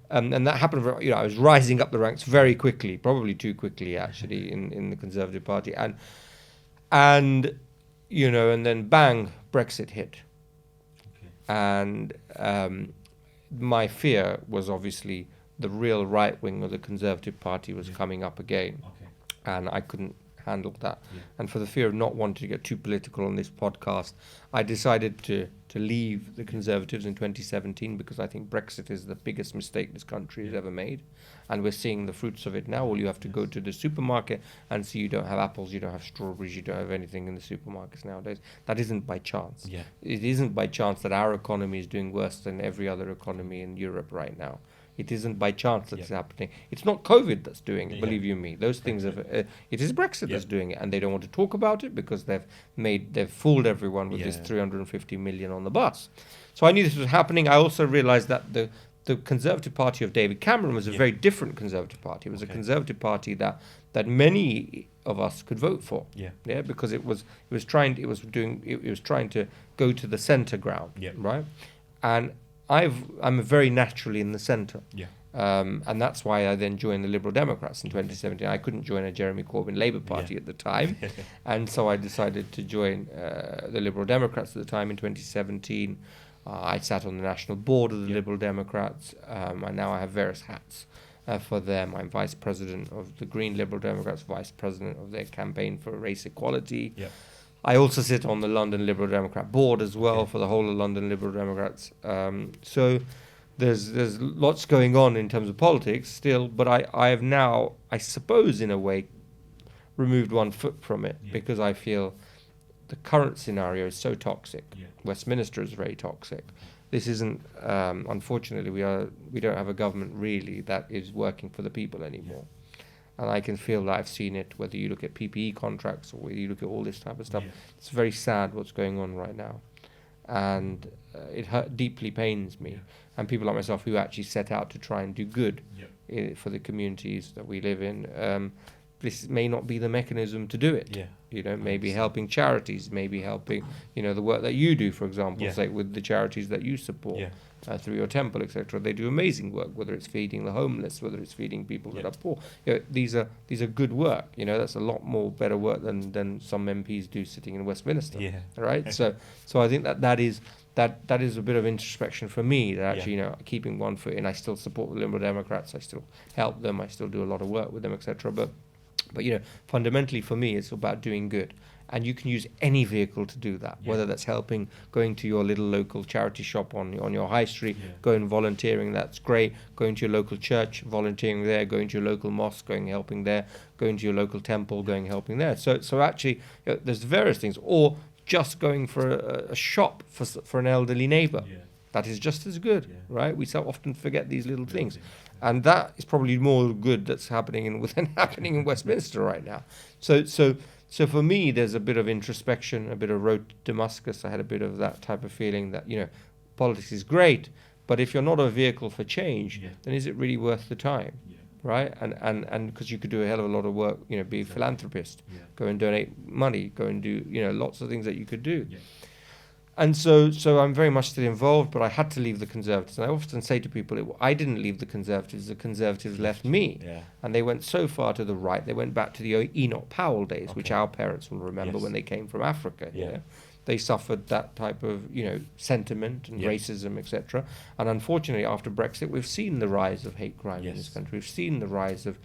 And that happened. I was rising up the ranks very quickly, probably too quickly actually, in the Conservative Party. And then bang, Brexit hit. Okay. And my fear was obviously the real right wing of the Conservative Party was coming up again, and I couldn't handle that. And for the fear of not wanting to get too political on this podcast, I decided to leave the Conservatives in 2017 because I think Brexit is the biggest mistake this country has ever made, and we're seeing the fruits of it now. All you have to go to the supermarket and see you don't have apples, you don't have strawberries, you don't have anything in the supermarkets nowadays. That isn't by chance. It isn't by chance that our economy is doing worse than every other economy in Europe right now. It isn't by chance that's happening. It's not COVID that's doing it, believe you me. Those things have. It is Brexit that's doing it, and they don't want to talk about it because they've fooled everyone with this 350 million on the bus. So I knew this was happening. I also realised that the Conservative Party of David Cameron was a very different Conservative Party. It was a Conservative Party that many of us could vote for. Because it was trying to go to the centre ground. Right, and I'm very naturally in the centre. And that's why I then joined the Liberal Democrats in 2017. I couldn't join a Jeremy Corbyn Labour Party at the time. And so I decided to join the Liberal Democrats at the time in 2017. I sat on the national board of the Liberal Democrats. And now I have various hats for them. I'm vice president of the Green Liberal Democrats, vice president of their campaign for race equality. I also sit on the London Liberal Democrat board as well for the whole of London Liberal Democrats. So there's lots going on in terms of politics still, but I have now, I suppose in a way, removed one foot from it because I feel the current scenario is so toxic. Westminster is very toxic. This isn't, unfortunately, we don't have a government really that is working for the people anymore. And I can feel that I've seen it, whether you look at PPE contracts or whether you look at all this type of stuff. It's very sad what's going on right now. And it deeply pains me. And people like myself who actually set out to try and do good for the communities that we live in, this may not be the mechanism to do it. Maybe helping charities, maybe helping, the work that you do, for example, say with the charities that you support. Through your temple, etc. They do amazing work, whether it's feeding the homeless, whether it's feeding people that are poor. These are good work. That's a lot more better work than some MPs do sitting in Westminster. Right. So I think that is a bit of introspection for me. That actually, keeping one foot in. I still support the Liberal Democrats. I still help them. I still do a lot of work with them, etc. But fundamentally for me, it's about doing good. And you can use any vehicle to do that, whether that's helping, going to your little local charity shop on your high street, going volunteering, that's great, going to your local church, volunteering there, going to your local mosque, going helping there, going to your local temple, going helping there. So actually, there's various things, or just going for a shop for an elderly neighbour. That is just as good, right? We so often forget these little things. And that is probably more good that's happening in Westminster right now. So for me, there's a bit of introspection, a bit of road to Damascus. I had a bit of that type of feeling that, politics is great, but if you're not a vehicle for change, then is it really worth the time, right? And because you could do a hell of a lot of work, be a philanthropist, go and donate money, go and do, lots of things that you could do. And so I'm very much still involved, but I had to leave the Conservatives. And I often say to people, I didn't leave the Conservatives left me. And they went so far to the right, they went back to the Enoch Powell days, which our parents will remember when they came from Africa. They suffered that type of, sentiment and racism, etc. And unfortunately, after Brexit, we've seen the rise of hate crime in this country. We've seen the rise of,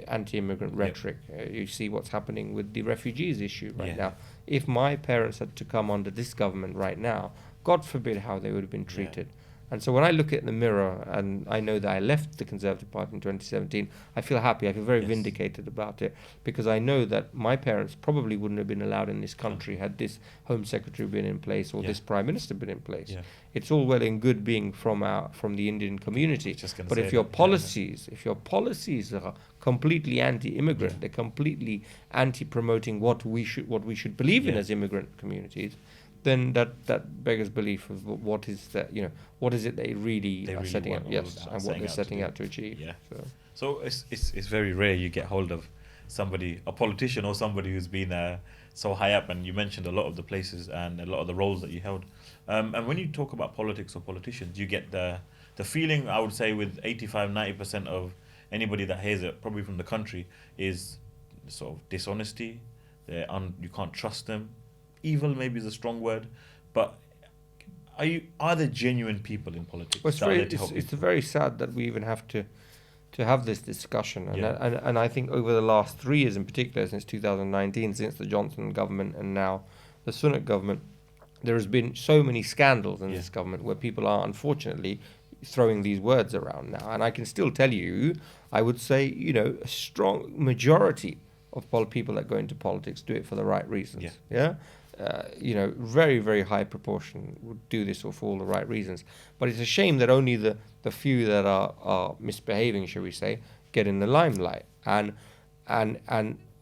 anti-immigrant rhetoric. You see what's happening with the refugees issue right now. If my parents had to come under this government right now, God forbid how they would have been treated. And so when I look at the mirror and I know that I left the Conservative Party in 2017, I feel happy. I feel very vindicated about it, because I know that my parents probably wouldn't have been allowed in this country had this Home Secretary been in place or this Prime Minister been in place. It's all well and good being from the Indian community, but if your policies are completely anti-immigrant, they're completely anti-promoting what we should believe in as immigrant communities, then that beggars belief of what is that, what is it they really are setting out, and what they're setting out to achieve. So it's very rare you get hold of somebody, a politician or somebody who's been so high up, and you mentioned a lot of the places and a lot of the roles that you held. And when you talk about politics or politicians, you get the feeling, I would say, with 85-90% of anybody that hears it, probably from the country, is sort of dishonesty. You can't trust them. Evil maybe is a strong word, but are there genuine people in politics? Well, it's very sad that we even have to have this discussion, and I think over the last 3 years in particular, since 2019, since the Johnson government and now the Sunak government, there has been so many scandals in this government where people are unfortunately throwing these words around now. And I can still tell you, I would say, a strong majority of people that go into politics do it for the right reasons. Very, very high proportion would do this for all the right reasons. But it's a shame that only the few that are misbehaving, shall we say, get in the limelight. And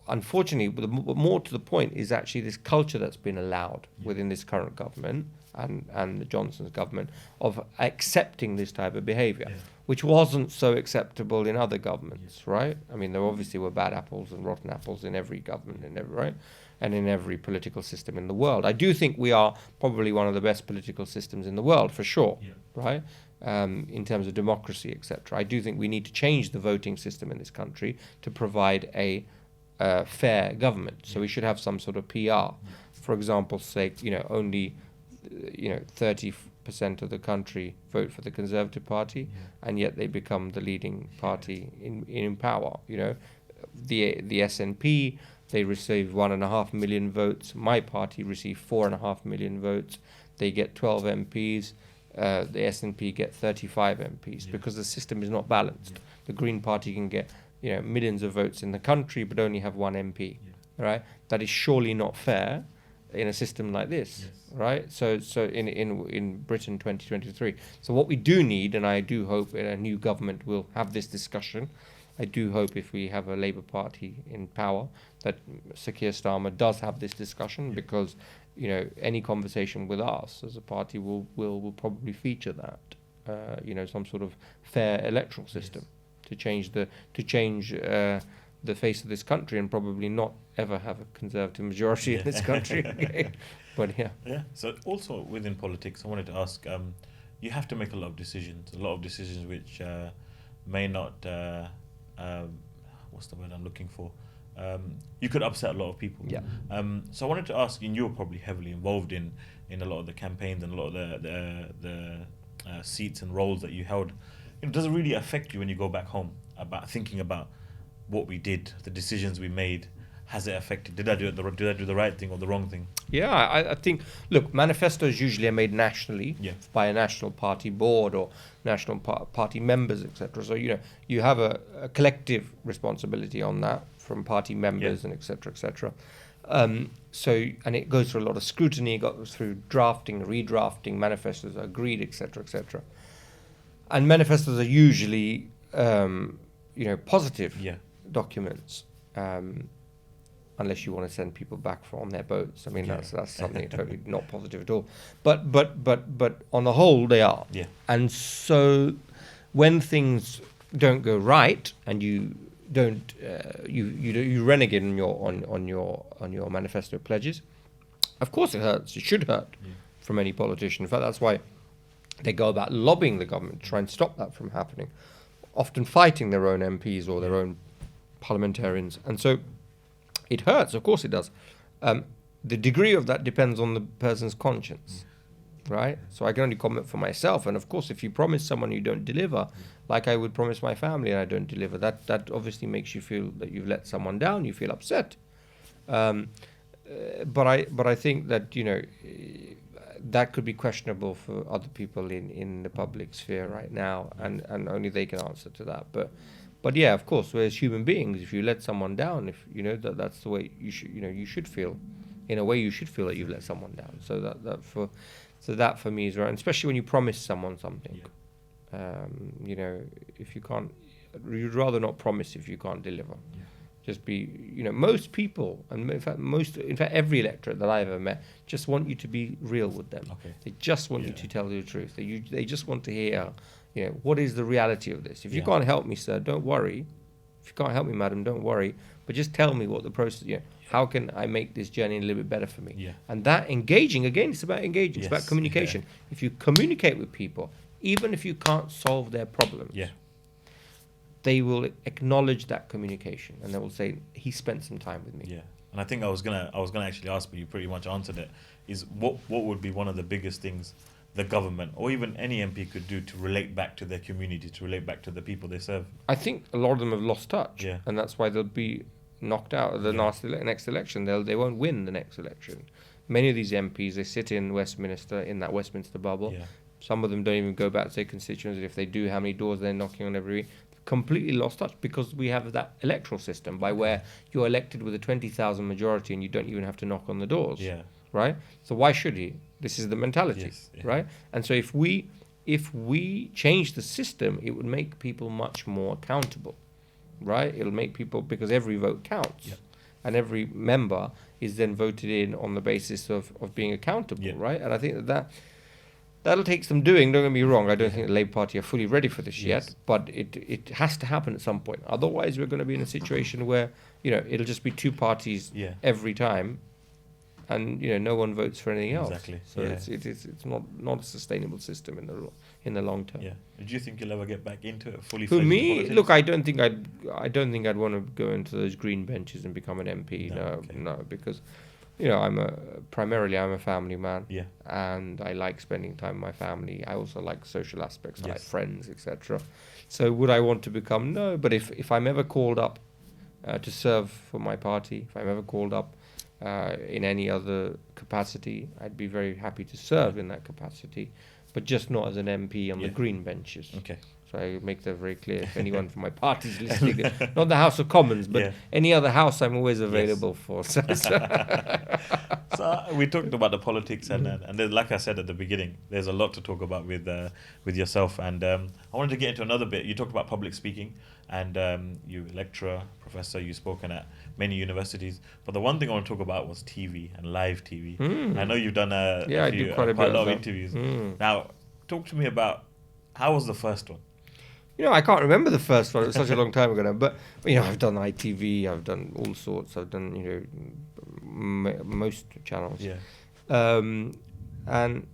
unfortunately, more to the point is actually this culture that's been allowed within this current government and the Johnson's government of accepting this type of behaviour, which wasn't so acceptable in other governments, right? I mean, there obviously were bad apples and rotten apples in every government, right? And in every political system in the world. I do think we are probably one of the best political systems in the world, for sure, right? in terms of democracy, etc. I do think we need to change the voting system in this country to provide a fair government. So we should have some sort of PR. For example's sake, only 30% of the country vote for the Conservative Party, and yet they become the leading party in power. The SNP, they receive 1.5 million votes. My party received 4.5 million votes. They get 12 MPs. The SNP get 35 MPs because the system is not balanced. The Green Party can get millions of votes in the country but only have one MP. Right? That is surely not fair in a system like this. Right? So in Britain 2023. So what we do need, and I do hope a new government will have this discussion. I do hope if we have a Labour Party in power that Sir Keir Starmer does have this discussion, because any conversation with us as a party will probably feature that some sort of fair electoral system to change the face of this country, and probably not ever have a Conservative majority in this country. But yeah. So also within politics, I wanted to ask, you have to make a lot of decisions which may not what's the word I'm looking for? You could upset a lot of people. So I wanted to ask, and you're probably heavily involved in a lot of the campaigns and a lot of the seats and roles that you held. Does it really affect you when you go back home about thinking about what we did, the decisions we made? Has it affected? Did I do the right thing or the wrong thing? I think, look, manifestos usually are made nationally by a national party board or national party members, etc. So you have a collective responsibility on that from party members and etc. And it goes through a lot of scrutiny. It goes through drafting, redrafting. Manifestos are agreed, etc. And manifestos are usually positive documents. Unless you want to send people back on their boats. I mean, that's something totally not positive at all. But on the whole, they are. And so when things don't go right, and you don't you renegade on your manifesto pledges, of course it hurts. It should hurt from any politician. In fact, that's why they go about lobbying the government to try and stop that from happening, often fighting their own MPs or their own parliamentarians. And so it hurts, of course it does. The degree of that depends on the person's conscience, right? So I can only comment for myself. And of course, if you promise someone you don't deliver, like I would promise my family and I don't deliver, that obviously makes you feel that you've let someone down. You feel upset. But I think that that could be questionable for other people in the public sphere right now, and only they can answer to that. But yeah, of course, as human beings, if you let someone down, if that's the way you should feel. In a way, you should feel that you've let someone down. So that for me is right, and especially when you promise someone something. If you can't, you'd rather not promise if you can't deliver. Just be, most people, and in fact, every electorate that I've ever met just want you to be real with them. They just want you to tell the truth. They just want to hear. What is the reality of this? If you can't help me, sir, don't worry. If you can't help me, madam, don't worry. But just tell me what the process. How can I make this journey a little bit better for me? And that engaging, again, it's about engaging. It's about communication. If you communicate with people, even if you can't solve their problems, they will acknowledge that communication, and they will say, he spent some time with me. And I think I was gonna actually ask, but you pretty much answered it. Is what would be one of the biggest things the government or even any MP could do to relate back to their community, to relate back to the people they serve? I think a lot of them have lost touch, and that's why they'll be knocked out of the next election. They won't win the next election. Many of these MPs, they sit in Westminster, in that Westminster bubble. Some of them don't even go back to their constituents. If they do, how many doors they're knocking on every week? Completely lost touch, because we have that electoral system by where you're elected with a 20,000 majority and you don't even have to knock on the doors. Right? So why should he? This is the mentality, right? And so if we change the system, it would make people much more accountable, right? It'll make people, because every vote counts, and every member is then voted in on the basis of being accountable, right? And I think that'll take some doing. Don't get me wrong. I don't think the Labour Party are fully ready for this yet, but it has to happen at some point. Otherwise, we're going to be in a situation where it'll just be two parties every time. and no one votes for anything else. Exactly. So it's not a sustainable system in the long term. Yeah. Do you think you'll ever get back into it fully? For me, politics? look, I don't think I'd want to go into those green benches and become an MP. No, because primarily I'm a family man. Yeah. And I like spending time with my family. I also like social aspects, I like Yes. friends, etc. So would I want to become? No, but if I'm ever called up to serve for my party, if I'm ever called up in any other capacity, I'd be very happy to serve in that capacity, but just not as an MP on the green benches. Okay. So I make that very clear. If anyone from my party is listening, not the House of Commons, but any other house, I'm always available for. So we talked about the politics, and there's, like I said at the beginning, there's a lot to talk about with yourself. And I wanted to get into another bit. You talked about public speaking, and you lecturer, professor, you've spoken at many universities. But the one thing I want to talk about was TV and live TV. I know you've done I do quite a lot of that. interviews. Now, talk to me about how was the first one? I can't remember the first one. It was such a long time ago now. But I've done ITV. I've done all sorts. I've done most channels. Yeah. And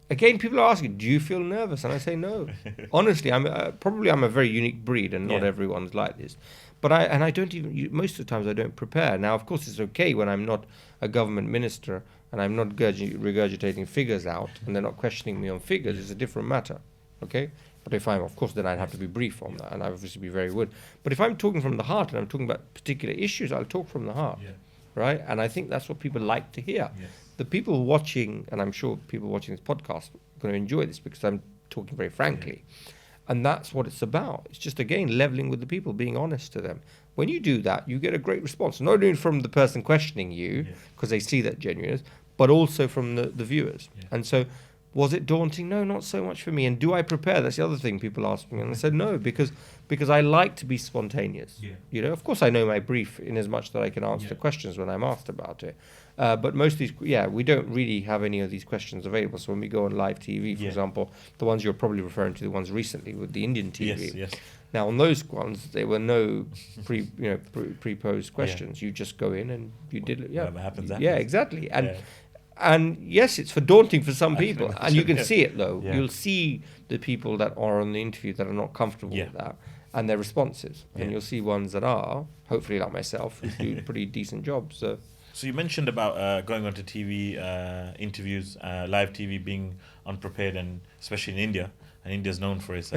again, people are asking, "Do you feel nervous?" And I say no. Honestly, I'm a very unique breed, and not everyone's like this. But I don't even most of the times I don't prepare. Now, of course, it's okay when I'm not a government minister and I'm not regurgitating figures out, and they're not questioning me on figures. It's a different matter. Okay. But if I'm, of course, then I'd have to be brief on that, and I obviously be very would. But if I'm talking from the heart and I'm talking about particular issues, I'll talk from the heart, right? And I think that's what people like to hear. Yes. The people watching, and I'm sure people watching this podcast are going to enjoy this because I'm talking very frankly. And that's what it's about. It's just, again, leveling with the people, being honest to them. When you do that, you get a great response, not only from the person questioning you, because they see that genuineness, but also from the viewers. And so, was it daunting? No, not so much for me. And do I prepare? That's the other thing people ask me. And I said no, because I like to be spontaneous. Of course I know my brief in as much that I can answer the questions when I'm asked about it. But most of these, we don't really have any of these questions available. So when we go on live TV, for example, the ones you're probably referring to, the ones recently with the Indian TV. Yes. Now on those ones, there were no pre-posed questions. You just go in and you did it. Whatever happens. Yeah, exactly. And yes, it's daunting for some people, and you can see it though. You'll see the people that are on the interview that are not comfortable with that, and their responses. And you'll see ones that are, hopefully like myself, who do pretty decent jobs. So you mentioned about going onto TV interviews, live TV, being unprepared, and especially in India. And India's known for its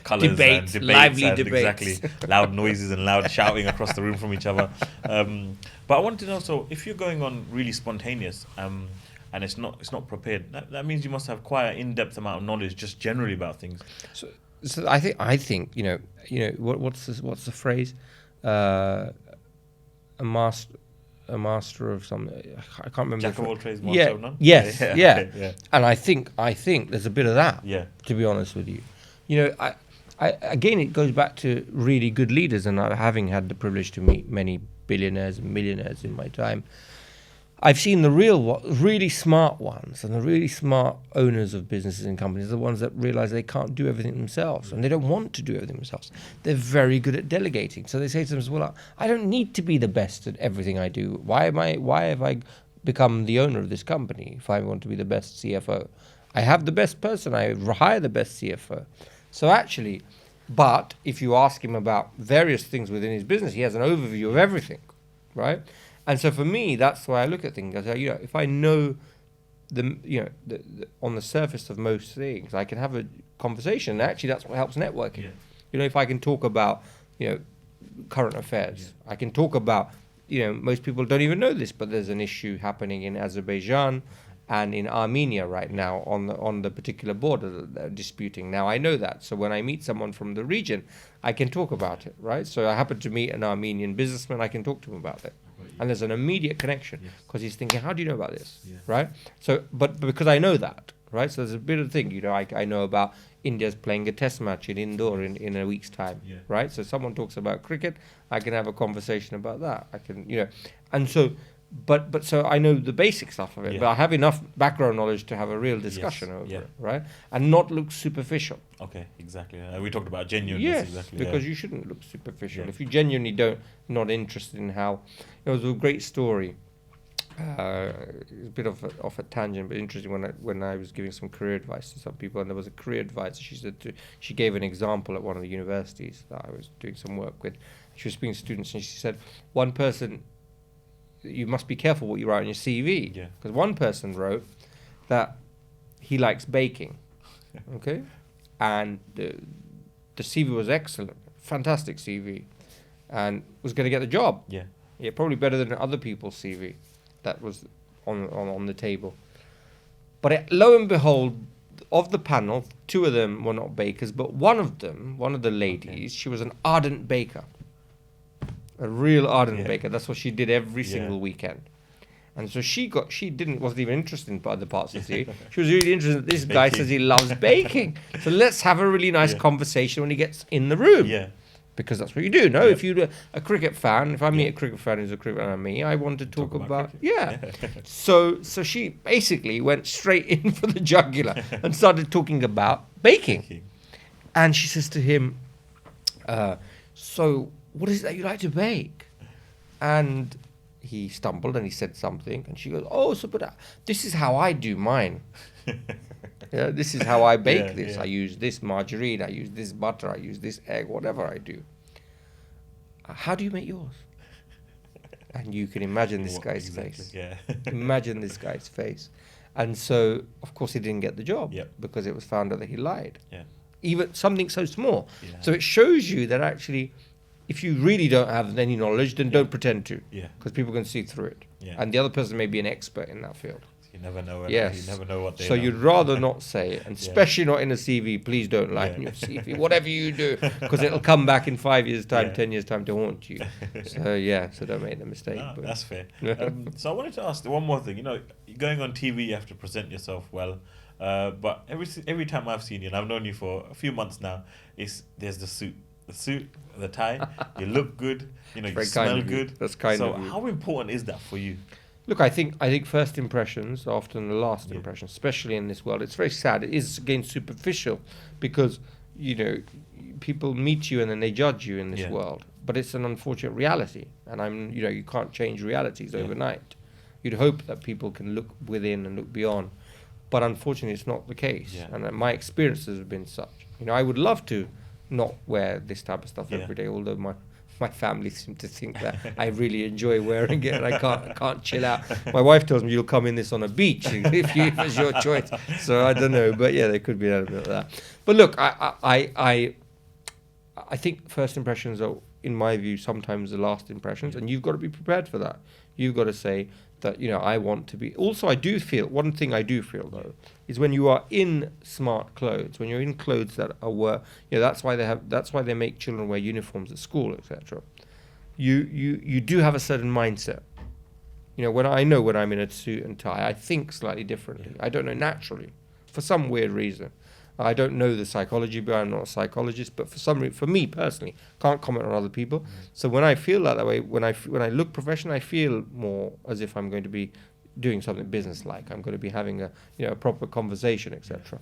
colours debates, and debates, lively and debates. exactly loud noises and loud shouting across the room from each other. But I wanted to know, so if you're going on really spontaneous and it's not prepared, that means you must have quite an in-depth amount of knowledge just generally about things. So I think what's the phrase? A master of something. I can't remember. Jack of all trades, master of none. Yes. Yeah. And I think there's a bit of that. Yeah. To be honest with you, I again, it goes back to really good leaders, and having had the privilege to meet many billionaires and millionaires in my time, I've seen the really smart ones and the really smart owners of businesses and companies, the ones that realize they can't do everything themselves and they don't want to do everything themselves. They're very good at delegating. So they say to themselves, well, I don't need to be the best at everything I do. Why have I become the owner of this company if I want to be the best CFO? I have the best person. I hire the best CFO. So actually, but if you ask him about various things within his business, he has an overview of everything, right? And so for me, that's the way I look at things. I say, if I know on the surface of most things, I can have a conversation. And actually, that's what helps networking. If I can talk about, current affairs, I can talk about, most people don't even know this, but there's an issue happening in Azerbaijan and in Armenia right now on the particular border that they're disputing. Now I know that, so when I meet someone from the region, I can talk about it, right? So I happen to meet an Armenian businessman, I can talk to him about it. And there's an immediate connection because he's thinking, how do you know about this, right? So, but because I know that, right? So there's a bit of thing, I know about India's playing a test match in Indore in a week's time, right? So someone talks about cricket, I can have a conversation about that. I can, and so, but so I know the basic stuff of it, but I have enough background knowledge to have a real discussion over it, right? And not look superficial. Exactly. We talked about genuineness. Yes, exactly, because you shouldn't look superficial. If you genuinely not interested in how, there was a great story a bit off a tangent, but interesting. When I was giving some career advice to some people, and there was a career advisor, she gave an example at one of the universities that I was doing some work with. She was speaking to students, and she said, one person, you must be careful what you write on your CV, because one person wrote that he likes baking, okay, and the CV was excellent, fantastic CV, and was going to get the job. Yeah, probably better than other people's CV that was on the table. But lo and behold, of the panel, 2 of them were not bakers, but one of the ladies, she was an ardent baker. A real ardent baker. That's what she did every single weekend. And so wasn't even interested in other parts of the CV. She was really interested. This guy says he loves baking. So let's have a really nice conversation when he gets in the room. Yeah. Because that's what you do. No, if you're a cricket fan, if I meet a cricket fan who's a cricket fan and me, I want to talk about So she basically went straight in for the jugular and started talking about baking. And she says to him, so what is it that you like to bake? And he stumbled and he said something, and she goes, but this is how I do mine. This is how I bake this. I use this margarine, I use this butter, I use this egg, whatever I do. How do you make yours? And you can imagine this guy's face. Imagine this guy's face. And so, of course, he didn't get the job because it was found out that he lied. Even something so small. So it shows you that actually, if you really don't have any knowledge, then don't pretend to. Because people can see through it. And the other person may be an expert in that field. You never know. Yes. You never know what they So know. you'd rather not say it, and especially not in a CV. Please don't lie in your CV, whatever you do, because it'll come back in 5 years' time, 10 years' time to haunt you. So don't make the mistake. No, that's fair. So I wanted to ask one more thing. Going on TV, you have to present yourself well. But every time I've seen you, and I've known you for a few months now, there's the suit, the tie. You look good. You smell good. That's kind of you. So how important is that for you? Look, I think first impressions are often the last impression, especially in this world. It's very sad. It is, again, superficial because, people meet you and then they judge you in this world. But it's an unfortunate reality. And you can't change realities overnight. You'd hope that people can look within and look beyond. But unfortunately, it's not the case. And my experiences have been such. I would love to not wear this type of stuff every day, although my family seem to think that I really enjoy wearing it and I can't chill out. My wife tells me you'll come in this on a beach if it's your choice. So I don't know, but there could be an element of that. But look, I think first impressions are, in my view, sometimes the last impressions, and you've got to be prepared for that. You've got to say that I want to be. Also, I do feel one thing. I do feel though is when you are in smart clothes, when you're in clothes that are that's why they make children wear uniforms at school, etc. You do have a certain mindset. When I'm in a suit and tie, I think slightly differently. I don't know, naturally, for some weird reason. I don't know the psychology behind. I'm not a psychologist, but for me personally, can't comment on other people. So when I feel that way, when I look professional, I feel more as if I'm going to be doing something business-like. I'm going to be having a proper conversation, etc.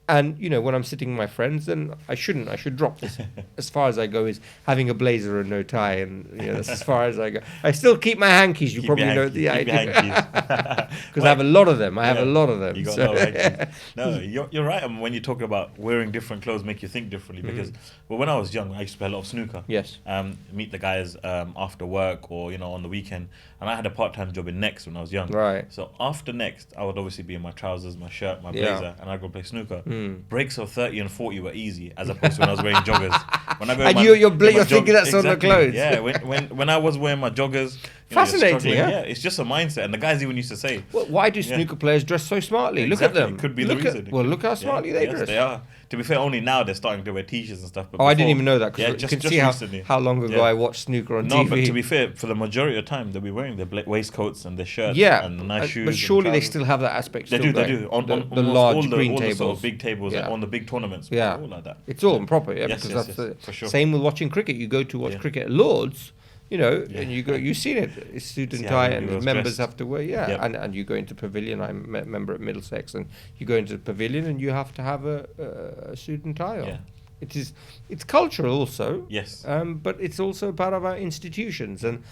And when I'm sitting with my friends, then I should drop this. As far as I go is having a blazer and no tie, and that's as far as I go. I still keep my hankies. You probably know the idea because I have a lot of them. You got a lot of hankies. No, you're right. When you're talking about wearing different clothes, make you think differently. Because when I was young, I used to play a lot of snooker. Yes. Meet the guys after work or on the weekend, and I had a part-time job in Next when I was young. Right. So after Next, I would obviously be in my trousers, my shirt, my blazer, and I'd go play snooker. Breaks of 30 and 40 were easy, as opposed to when I was wearing joggers. When I go and you're thinking that's on the clothes. Yeah, when I was wearing my joggers. Fascinating, yeah. It's just a mindset, and the guys even used to say, well, why do snooker players dress so smartly? Exactly. Look at them. Could be the reason. Look how smartly they dress. They are. To be fair, only now they're starting to wear t-shirts and stuff. But I didn't even know that. Yeah, you can see how long ago I watched snooker on TV. No, but to be fair, for the majority of the time, they'll be wearing their waistcoats and their shirts and the nice shoes. But surely they still have that aspect. They do. On the large green tables. Sort of big tables, on the big tournaments. Yeah. All like that. It's all proper, Yes, because that's for sure. Same with watching cricket. You go to watch cricket at Lord's, and you go. You've seen it. It's suit and tie, and the members have to wear. And you go into pavilion. I'm a member at Middlesex, and you go into the pavilion, and you have to have a suit and tie on. It's cultural also. Yes. But it's also part of our institutions. And,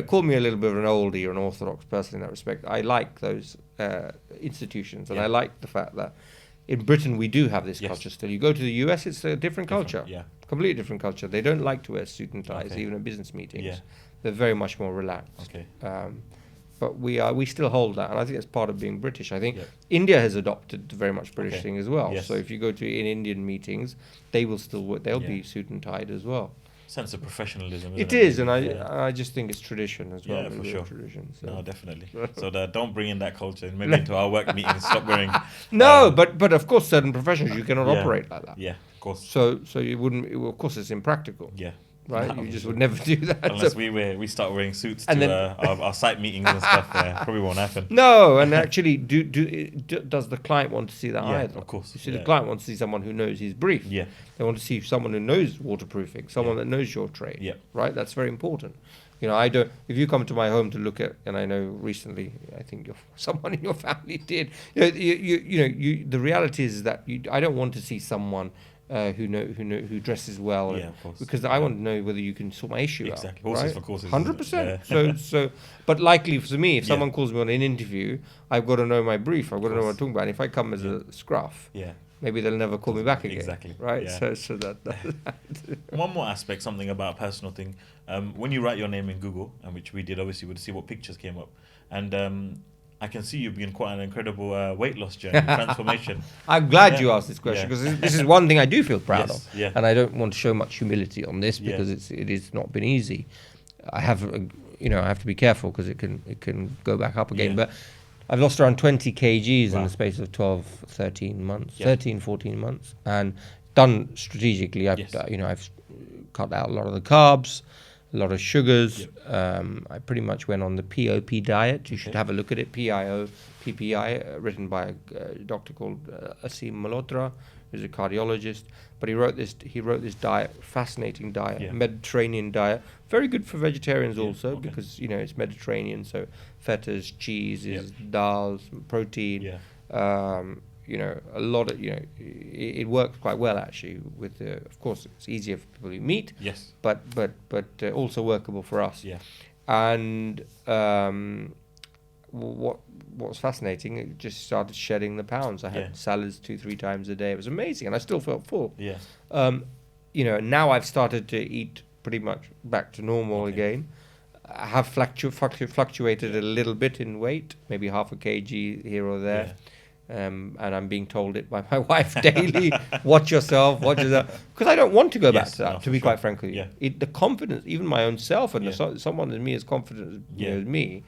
call me a little bit of an oldie or an orthodox person in that respect. I like those institutions. And I like the fact that in Britain we do have this culture still. You go to the US, it's a different culture. Yeah. Completely different culture. They don't like to wear suit and ties, even at business meetings. Yeah. They're very much more relaxed. Okay. But we still hold that, and I think it's part of being British. I think India has adopted the very much British thing as well. Yes. So if you go to in Indian meetings, they will still they'll be suit and tied as well. Sense of professionalism. It is, and I just think it's tradition as well. Yeah, for sure. Tradition, so. No, definitely. So don't bring in that culture. Maybe into our work meetings, stop wearing. No, but of course, certain professions you cannot operate like that. Yeah, of course. So you wouldn't. Of course, it's impractical. Yeah. Right, you just would never do that. Unless we start wearing suits to our site meetings and stuff. Probably won't happen. No, and actually, does the client want to see that either? Of course. You see, the client wants to see someone who knows his brief. Yeah. They want to see someone who knows waterproofing, someone that knows your trade. Yeah. Right, that's very important. I don't. If you come to my home to look at, and I know recently, I think someone in your family did. The reality is that I don't want to see someone. Who dresses well, because I want to know whether you can sort my issue out. Horses for courses. 100%. So, but likely for me, if someone calls me on an interview, I've got to know my brief. I've got to know what I'm talking about. And if I come as a scruff, maybe they'll never call me back again. Exactly. Right. Yeah. So that. One more aspect, something about a personal thing. When you write your name in Google, and which we did, obviously, we'd see what pictures came up, and I can see you've been quite an incredible weight loss journey, transformation. I'm glad you asked this question because this is one thing I do feel proud of, Yeah. and I don't want to show much humility on this because it is not been easy. I have, I have to be careful because it can go back up again. But I've lost around 20 kgs in the space of 12, 13 months, 13, 14 months, and done strategically. I've cut out a lot of the carbs, a lot of sugars. I pretty much went on the POP diet. You should have a look at it. PIO, PPI, written by a doctor called Asim Malhotra, who's a cardiologist. But he wrote this diet, fascinating diet, Mediterranean diet, very good for vegetarians also because it's Mediterranean, so fetas, cheeses, dals, protein. A lot of it works quite well actually. With of course it's easier for people who meat. Yes. But also workable for us. Yeah. And what was fascinating, it just started shedding the pounds. I had salads 2-3 times a day. It was amazing, and I still felt full. Yeah. Now I've started to eat pretty much back to normal again. I have fluctuated a little bit in weight, maybe half a kg here or there. Yeah. And I'm being told it by my wife daily. Watch yourself, because I don't want to go back to that. To be quite frank with you, the confidence, even my own self, and someone in me as confident as me,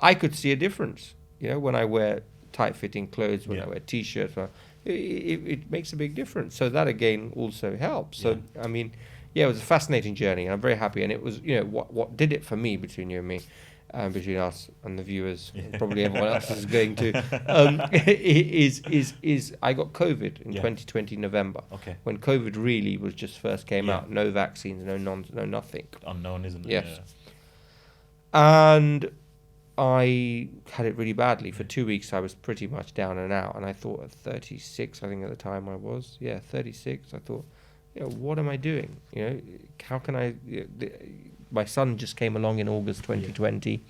I could see a difference. When I wear tight-fitting clothes, when I wear t-shirts, it makes a big difference. So that again also helps. So I mean, it was a fascinating journey, and I'm very happy. And it was, what did it for me, between you and me. Between us and the viewers, probably everyone else is going to, is I got COVID in 2020 November. Okay. When COVID really was just first came out, no vaccines, no nothing. Unknown, isn't it? Yes. Yeah. And I had it really badly for 2 weeks. I was pretty much down and out, and I thought at 36, I think at the time I was, 36. I thought, what am I doing? How can I? My son just came along in August 2020,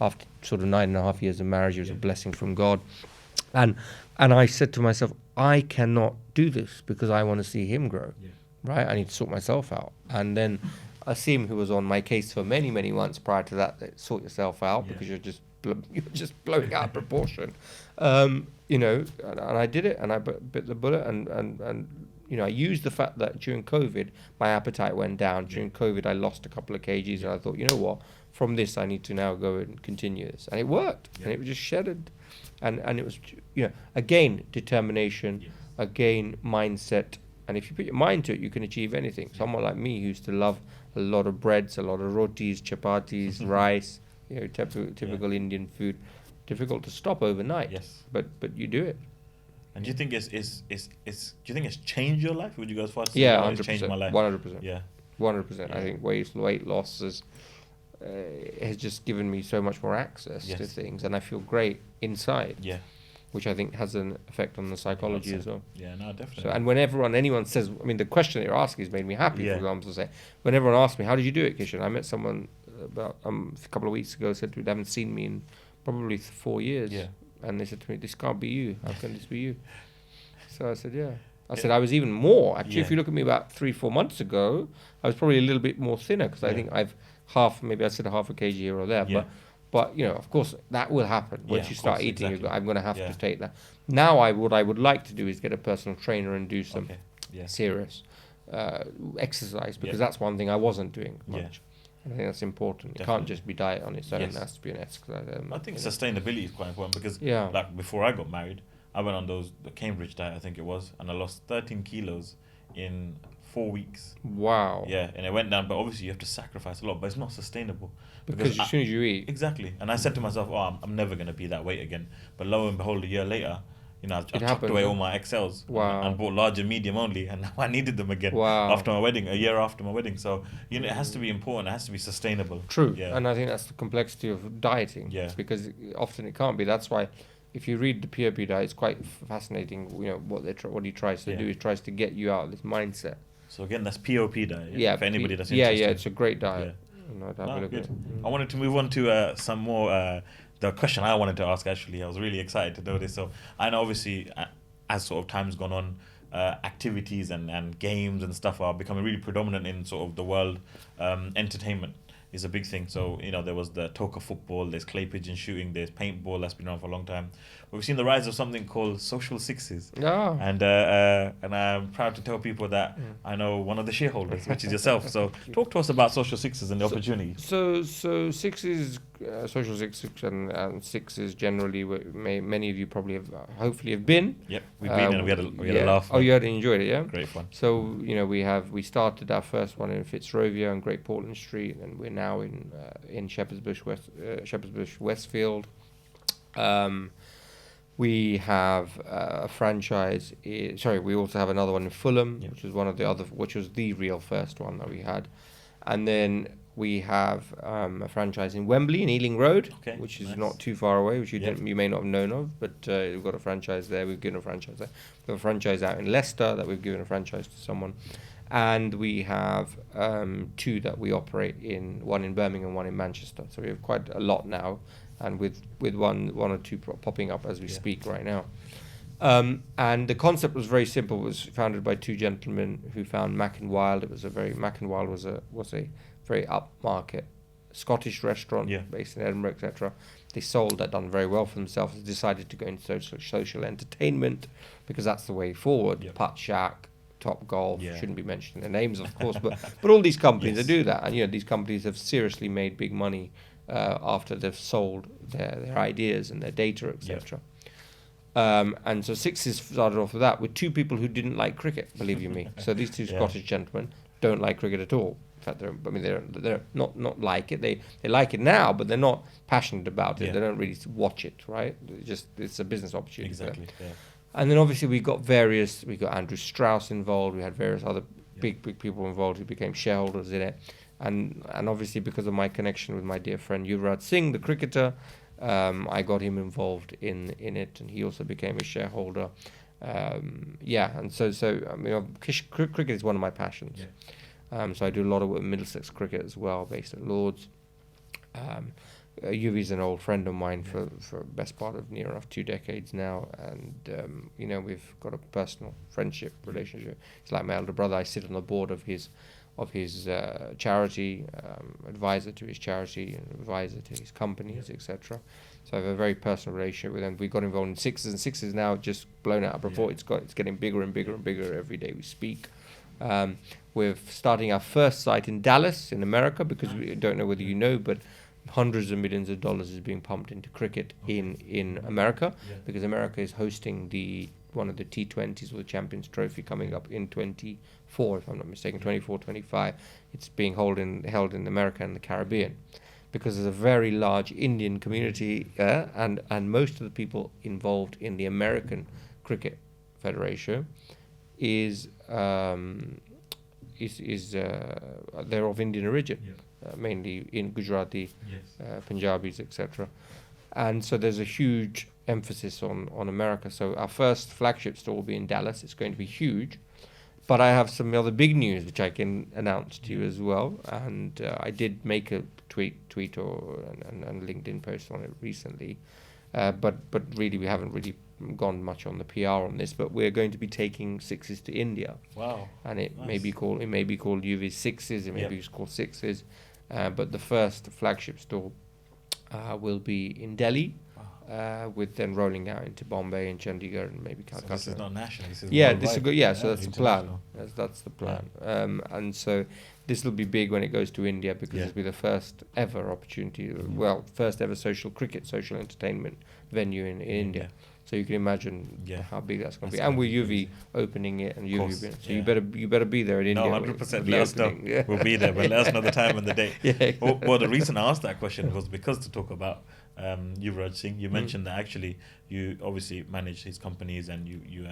after sort of 9.5 years of marriage. It was a blessing from God, and I said to myself, I cannot do this because I want to see him grow. Right? I need to sort myself out. And then Asim, who was on my case for many months prior to that sort yourself out because you're just blowing out of proportion. And I did it, and I bit the bullet, and I used the fact that during COVID, my appetite went down. During COVID, I lost a couple of kgs, and I thought, you know what? From this, I need to now go and continue this. And it worked, and it was just shedded. And it was, again, determination, again, mindset. And if you put your mind to it, you can achieve anything. Someone like me who used to love a lot of breads, a lot of rotis, chapatis, rice, typical Indian food, difficult to stop overnight. Yes. But you do it. And do you think do you think it's changed your life? Would you go as far as 100%. It's changed my life? 100%. Yeah. 100%. I think weight loss has just given me so much more access to things, and I feel great inside. Yeah. which I think has an effect on the psychology as well. Yeah, no, definitely. So, and when anyone says, I mean, the question that you're asking has made me happy. Yeah. For example, to say, when everyone asks me, "How did you do it, Kishan?" I met someone about a couple of weeks ago. Said they haven't seen me in probably 4 years, Yeah. and they said to me, "This can't be you. How can this be you?" So I said, "Yeah." I said I was even more actually. If you look at me about 3-4 months ago, I was probably a little bit more thinner because I think I've half a kg here or there, but you know, of course, that will happen once you start eating. Exactly. I'm going to have to take that. Now, what I would like to do is get a personal trainer and do some serious exercise, because that's one thing I wasn't doing much. And I think that's important. It can't just be diet on its own. It has to be an exercise. I think sustainability is quite important because, Yeah. like before I got married, I went on the Cambridge diet, I think it was, and I lost 13 kilos in 4 weeks. Wow. Yeah, and it went down, but obviously you have to sacrifice a lot, but it's not sustainable. Because as soon as you eat. Exactly. And I said to myself, oh, I'm never going to be that weight again. But lo and behold, a year later, you know, I chucked away all my XLs and bought large and medium only, and now I needed them again after my wedding, a year after my wedding. So, you know, it has to be important, it has to be sustainable. True. Yeah. And I think that's the complexity of dieting. Yeah. Because often it can't be. That's why if you read the POP diet, it's quite fascinating. You know, what he tries to do is tries to get you out of this mindset. So again, that's POP diet. Yeah. For anybody that's interested. Yeah, it's a great diet. Yeah. Good. I wanted to move on to some more the question I wanted to ask. Actually, I was really excited to know this. So I know, obviously, as sort of time's gone on, activities and games and stuff are becoming really predominant in sort of the world. Entertainment is a big thing. So, you know, there was the talk of football, there's clay pigeon shooting, there's paintball that's been around for a long time. We've seen the rise of something called social sixes. Oh. And I'm proud to tell people that I know one of the shareholders, which is yourself. So talk to us about social sixes and the opportunity. So sixes, social sixes and sixes generally, many of you probably have, hopefully have been. Yep, we've been and we had a laugh. Oh, you had enjoyed it, yeah? Great fun. So, you know, we started our first one in Fitzrovia on Great Portland Street, and we're now in Shepherd's Bush Westfield. We have a franchise. We also have another one in Fulham, which was the real first one that we had, and then we have a franchise in Wembley in Ealing Road, which is not too far away, which you may not have known of, but we've got a franchise there. We've given a franchise there. We have a franchise out in Leicester that we've given a franchise to someone, and we have 2 that we operate in, one in Birmingham, one in Manchester. So we have quite a lot now, and with one or two popping up as we speak right now. And the concept was very simple. It was founded by 2 gentlemen who found Mac and Wild. Mac and Wild was a very upmarket Scottish restaurant based in Edinburgh, etc. They done very well for themselves. They decided to go into social entertainment because that's the way forward. Putt Shack, Top Golf, shouldn't be mentioning their names, of course, but all these companies that do that, and you know, these companies have seriously made big money after they've sold their ideas and their data, etc. And so Sixes started off with that, with 2 people who didn't like cricket, believe you me. So these 2 Scottish gentlemen don't like cricket at all. In fact, they're not like it. They like it now, but they're not passionate about it. They don't really watch it, right? It's a business opportunity. Exactly. Yeah. And then obviously we got Andrew Strauss involved. We had various other big people involved who became shareholders in it. And obviously because of my connection with my dear friend Yuvraj Singh, the cricketer, I got him involved in it, and he also became a shareholder. And so I mean, cricket is one of my passions. So I do a lot of work with Middlesex cricket as well, based at Lords. Yuvi's an old friend of mine for best part of near enough 2 decades now, and you know, we've got a personal friendship relationship. He's like my elder brother. I sit on the board of his charity, advisor to his charity, and advisor to his companies, etc. So I have a very personal relationship with him. We got involved in Sixes, and Sixes now just blown out of proportion. It's getting bigger and bigger and bigger every day we speak. We're starting our first site in Dallas, in America, because we don't know whether you know, but hundreds of millions of dollars is being pumped into cricket in America, because America is hosting one of the T20s or the Champions Trophy coming up in 24, if I'm not mistaken, 24, 25. It's being held in America and the Caribbean, because there's a very large Indian community, and most of the people involved in the American Cricket Federation they're of Indian origin, mainly in Gujarati, Punjabis, etc. And so there's a huge emphasis on America. So our first flagship store will be in Dallas. It's going to be huge. But I have some other big news which I can announce to you as well. And I did make a tweet or and LinkedIn post on it recently. But really we haven't really gone much on the PR on this. But we're going to be taking Sixes to India. Wow! And it may be called UV Sixes. It may be called Sixes. But the first flagship store will be in Delhi. With then rolling out into Bombay and Chandigarh and maybe Calcutta. So this is not national. This is this is good. So that's the plan. That's the plan. And so this will be big when it goes to India because it'll be the first ever opportunity. Well, first ever social entertainment venue in India. So you can imagine how big that's going to be. And with UV opening it and UV, so you better be there in India. No, 100%. Let us know. We'll be there, but let us know the time and the date. Exactly. Well, the reason I asked that question was because to talk about Yuvraj Singh, you mentioned that actually you obviously manage his companies and you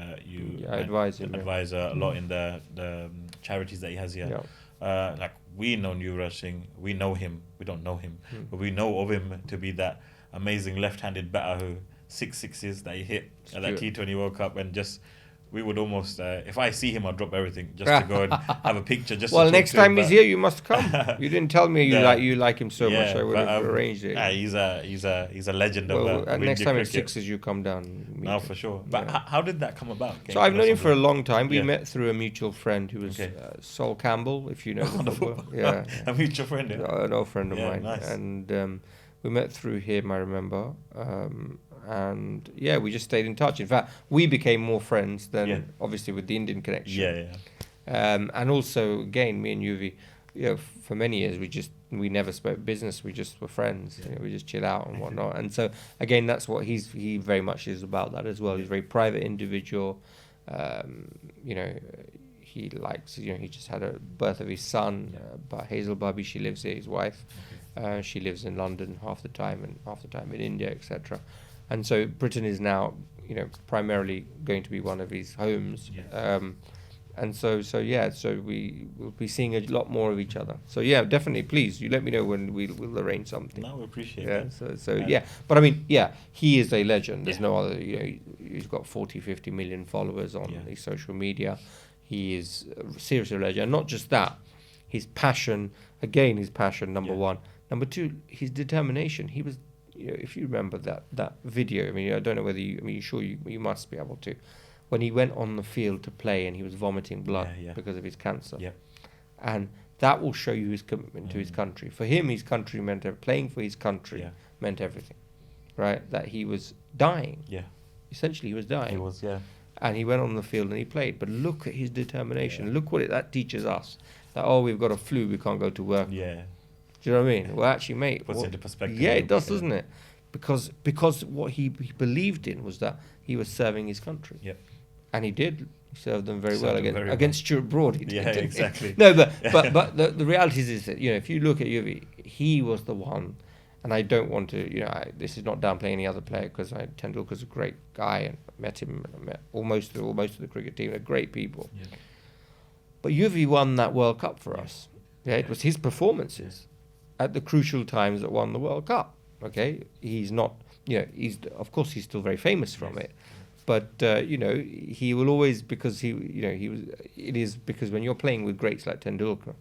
advise him, advise a lot in the charities that he has here. Like we know Yuvraj Singh, we know him, we don't know him, but we know of him to be that amazing left-handed batter who 6 sixes that he hit at that T20 World Cup, and just we would almost if I see him I'd drop everything just to go and have a picture. Just well, to next time he's here you must come. You didn't tell me you like him so much. I would have arranged it. He's a legend. Well, of next time cricket. in Sixes you come down. No, for sure. But how did that come about? So I've known him for a long time. We met through a mutual friend who was Sol Campbell, if you know the football. A mutual friend. An old friend of mine. Nice. And we met through him, I remember. And we just stayed in touch. In fact, we became more friends than obviously with the Indian connection. And also, again, me and Yuvi, for many years we never spoke business. We just were friends. We just chill out and whatnot. And so again, that's what he very much is about that as well. He's a very private individual. He likes. He just had a birth of his son. But Hazel Bubby, she lives here. His wife. She lives in London half the time and half the time in India, etc. And so Britain is now, primarily going to be one of his homes. And so we will be seeing a lot more of each other. So definitely, please, you let me know when we'll arrange something. No, we appreciate that. So but I mean, he is a legend. There's no other. He's got 40-50 million followers on his social media. He is seriously a legend. And not just that, his passion. Again, his passion. Number one. Number two, his determination. He was. If you remember that video, I mean, I don't know whether you must be able to, when he went on the field to play and he was vomiting blood because of his cancer, and that will show you his commitment to his country. For him, his country meant playing for his country meant everything, right? That he was dying. Essentially, he was dying. He was, and he went on the field and he played. But look at his determination. Look what that teaches us. That we've got a flu, we can't go to work. Do you know what I mean? Well, actually, mate. Puts into perspective. Yeah, it does, doesn't it? Because what he believed in was that he was serving his country. And he did. He served them very well against Stuart Broad. He did. Exactly. No, but the reality is that if you look at Yuvi, he was the one. And I don't want to, this is not downplaying any other player because Tendulkar's a great guy and met him. I met almost of the cricket team. They're great people. But Yuvi won that World Cup for us. It was his performances at the crucial times that won the World Cup. Okay, he's not. He's still very famous from it, but he will always because he was. It is because when you're playing with greats like Tendulkar,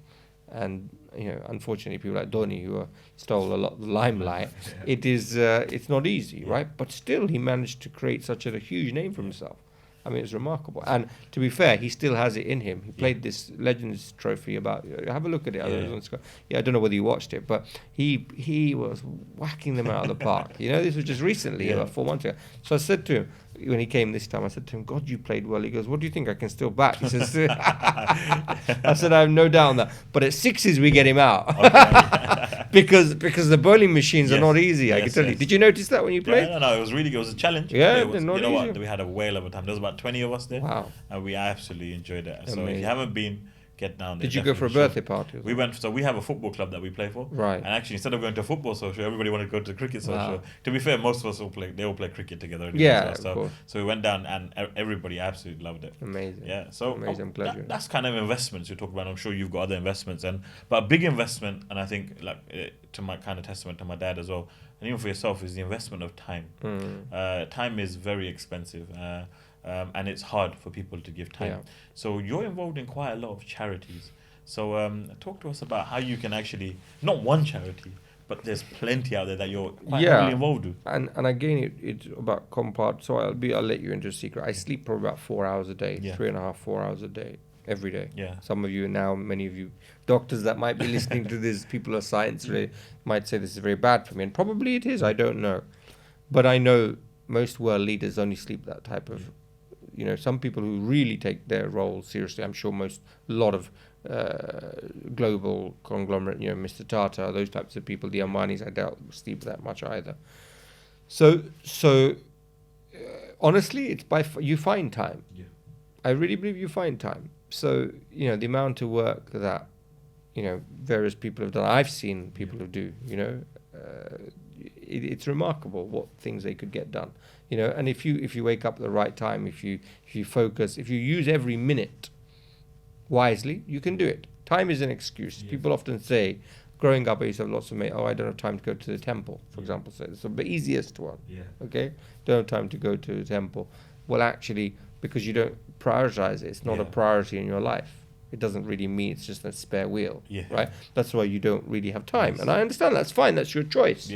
and unfortunately people like Dhoni who stole a lot of the limelight, it's not easy, right? But still, he managed to create such a huge name for himself. I mean, it's remarkable. And to be fair, he still has it in him. He played this Legends Trophy have a look at it. I don't know whether you watched it, but he was whacking them out of the park. This was just recently, about 4 months ago. So I said to him, when he came this time, I said to him, God, you played well. He goes, what do you think? I can still bat? He says, I said, I have no doubt on that. But at Sixes, we get him out. because the bowling machines are not easy, I can tell you. Did you notice that when you played? No, it was really good. It was a challenge. Yeah, not easy. What? We had a whale of a time. There was about 20 of us there. Wow. And we absolutely enjoyed it. So Amazing. if you haven't been, get down there. Did you go for a definitely birthday party? We went. So we have a football club that we play for. Right. And actually, instead of going to a football social, everybody wanted to go to the cricket social. Wow. To be fair, most of us all play. They all play cricket together. Anyway, Yeah, as of well. course. So we went down, and everybody absolutely loved it. Amazing. Yeah. So Amazing. I'm glad that's kind of investments you're talking about. I'm sure you've got other investments, but a big investment, and I think to my kind of testament to my dad as well, and even for yourself, is the investment of time. Time is very expensive. And it's hard for people to give time. Yeah. So you're involved in quite a lot of charities. So talk to us about how you can actually, not one charity, but there's plenty out there that you're quite heavily involved with. And again, it's about compart. So I'll let you into a secret. I sleep for about 4 hours a day, 3.5, 4 hours a day, every day. Yeah. Some of you now, many of you doctors that might be listening to this, people of science might say this is very bad for me. And probably it is, I don't know. But I know most world leaders only sleep that type of, some people who really take their role seriously. I'm sure a lot of global conglomerate, Mr. Tata, those types of people, the Ambanis, I doubt sleep that much either. So honestly, it's you find time. Yeah. I really believe you find time. So, the amount of work that, various people have done, I've seen people who do, it's remarkable what things they could get done. And if you wake up at the right time, if you focus, if you use every minute wisely, you can do it. Time is an excuse. People often say, growing up, I used to have lots of mates, I don't have time to go to the temple, for example. So it's the easiest one. Okay? Don't have time to go to the temple. Well, actually, because you don't prioritize it, it's not a priority in your life. It doesn't really mean it's just a spare wheel, right? That's why you don't really have time. And I understand that's fine. That's your choice,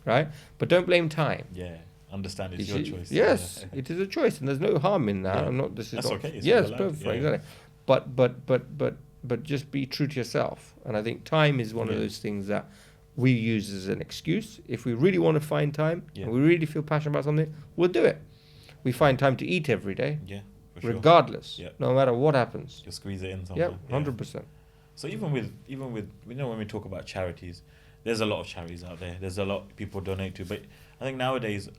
right? But don't blame time. Yeah. Understand it's your choice. Yes, it is a choice, and there's no harm in that. That's okay. Yes, perfect, exactly. But just be true to yourself. And I think time is one of those things that we use as an excuse. If we really want to find time, and we really feel passionate about something, we'll do it. We find time to eat every day, regardless, no matter what happens. Just squeeze it in somewhere. Yeah, 100%. So even with when we talk about charities, there's a lot of charities out there. There's a lot people donate to, but I think nowadays,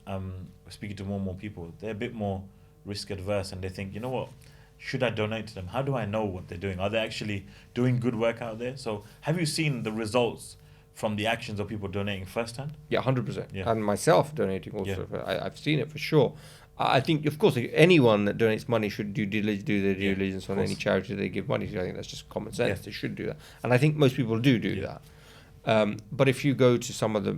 speaking to more and more people, they're a bit more risk adverse, and they think, you know what, should I donate to them? How do I know what they're doing? Are they actually doing good work out there? So have you seen the results from the actions of people donating firsthand? Yeah, 100%. Yeah. And myself donating also. I've seen it for sure. I think, of course, anyone that donates money should do their due diligence on any charity they give money to. I think that's just common sense. They should do that. And I think most people do that. But if you go to some of the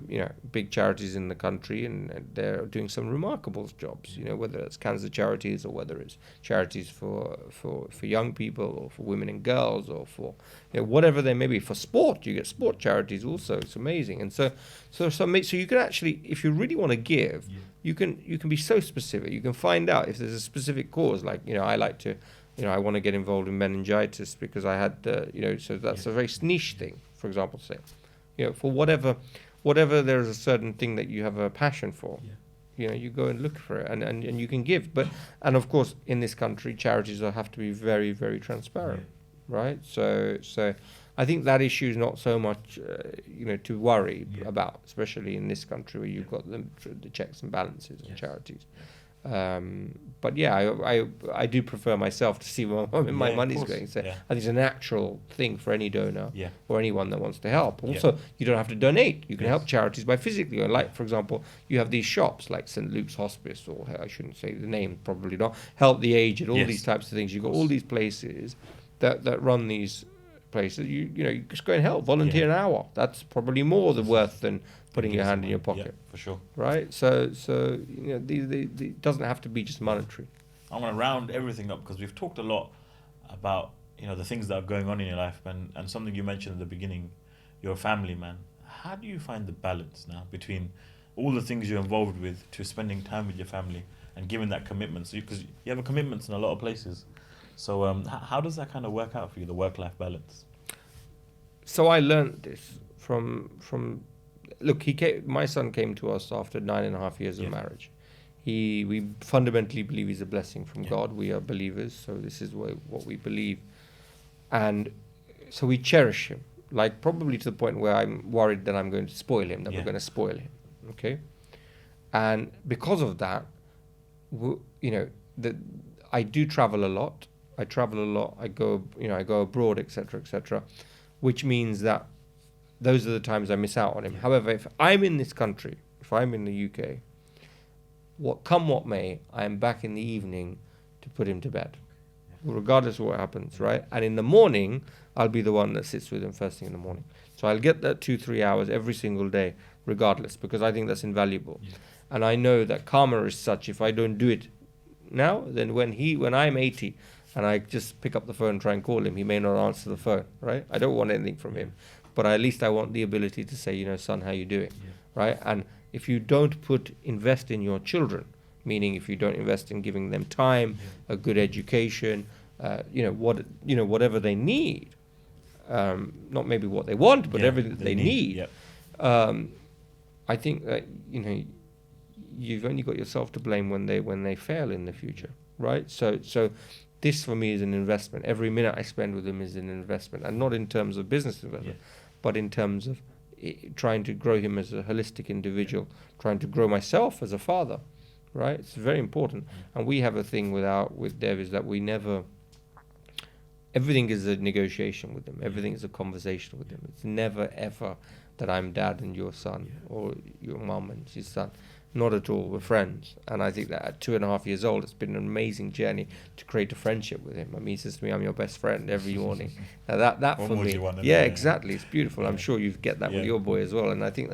big charities in the country, and they're doing some remarkable jobs, whether it's cancer charities or whether it's charities for young people or for women and girls or for whatever they may be, for sport, you get sport charities also. It's amazing. And so you can actually, if you really want to give, you can be so specific. You can find out if there's a specific cause. Like I like to, I want to get involved in meningitis because I had so that's a very niche thing, for example, say. For whatever there's a certain thing that you have a passion for, you go and look for it, and you can give. And of course, in this country, charities have to be very, very transparent, right? So I think that issue is not so much, to worry about, especially in this country where you've got the checks and balances on charities. But I do prefer myself to see where my money's going. So I think it's a natural thing for any donor or anyone that wants to help. Also, you don't have to donate. You can help charities by physically. Like, for example, you have these shops like St. Luke's Hospice, or I shouldn't say the name, probably not, Help the Aged, all these types of things. You've got all these places that run these places. You just go and help, volunteer an hour. That's probably more the worth than putting your hand in your pocket. Yeah, for sure. Right? So it doesn't have to be just monetary. I want to round everything up because we've talked a lot about the things that are going on in your life, and something you mentioned at the beginning, you're a family man. How do you find the balance now between all the things you're involved with to spending time with your family and giving that commitment? Because you have commitments in a lot of places. So how does that kind of work out for you, the work-life balance? So I learned this from look, my son came to us after 9.5 years of marriage. We fundamentally believe he's a blessing from God. We are believers, so this is what we believe. And so we cherish him, like probably to the point where I'm worried that I'm going to spoil him, that we're going to spoil him, okay? And because of that, I do travel a lot. I travel a lot. I go abroad, etc., which means that those are the times I miss out on him. However, if I'm in this country, if I'm in the UK, what may, I am back in the evening to put him to bed, regardless of what happens, right? And in the morning, I'll be the one that sits with him first thing in the morning. So I'll get that 2-3 hours every single day, regardless, because I think that's invaluable. Yeah. And I know that karma is such, if I don't do it now, then when I'm 80 and I just pick up the phone and try and call him, he may not answer the phone, right? I don't want anything from him, but at least I want the ability to say, son, how you doing, right? And if you don't invest in your children, meaning if you don't invest in giving them time, a good education, whatever they need, not maybe what they want, but everything they need. I think that you've only got yourself to blame when they fail in the future, right? So this for me is an investment. Every minute I spend with them is an investment, and not in terms of business investment, but in terms of trying to grow him as a holistic individual, trying to grow myself as a father, right? It's very important. And we have a thing with Dev is that we never. Everything is a negotiation with them. Everything is a conversation with them. It's never ever that I'm dad and your son, or your mum and his son. Not at all. We're friends. And I think that at 2.5 years old, it's been an amazing journey to create a friendship with him. I mean, he says to me, I'm your best friend every morning. Now that for me, exactly. It's beautiful. I'm sure you get that with your boy as well. And I think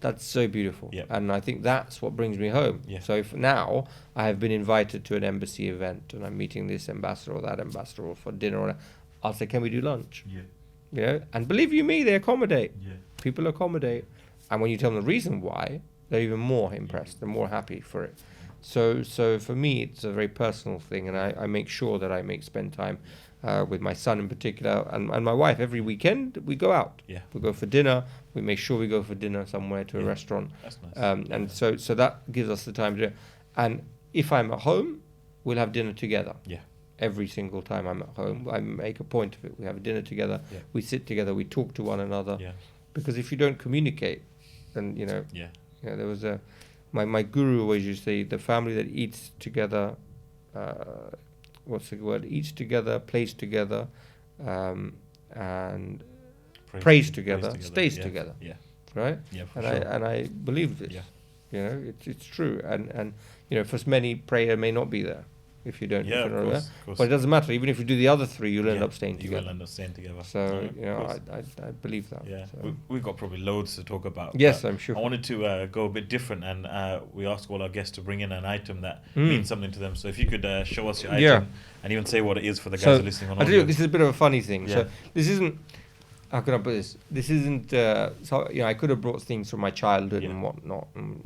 that's so beautiful. And I think that's what brings me home. So if now I have been invited to an embassy event and I'm meeting this ambassador or that ambassador or for dinner, I'll say, can we do lunch? And believe you me, they accommodate. People accommodate. And when you tell them the reason why, they're even more impressed. They're more happy for it. So for me, it's a very personal thing, and I make sure that I spend time with my son in particular and my wife. Every weekend we go out. We go for dinner. We make sure we go for dinner somewhere to a restaurant. That's nice. And so that gives us the time to do it. And if I'm at home, we'll have dinner together. Every single time I'm at home, I make a point of it. We have a dinner together. We sit together. We talk to one another. Because if you don't communicate, then there was my guru always used to say, the family that eats together, eats together, plays together, and prays together, stays together. Right? And I believe this. It's true. And for many, prayer may not be there if you don't. Of course. But it doesn't matter. Even if you do the other three, you'll end up staying together. You will end up staying together. So I believe that. So. We've got probably loads to talk about. Yes, I'm sure. I wanted to go a bit different, and we ask all our guests to bring in an item that means something to them. So if you could show us your item and even say what it is for the guys who are listening on audio. This is a bit of a funny thing. So this isn't. How can I put this? This isn't. I could have brought things from my childhood and whatnot, and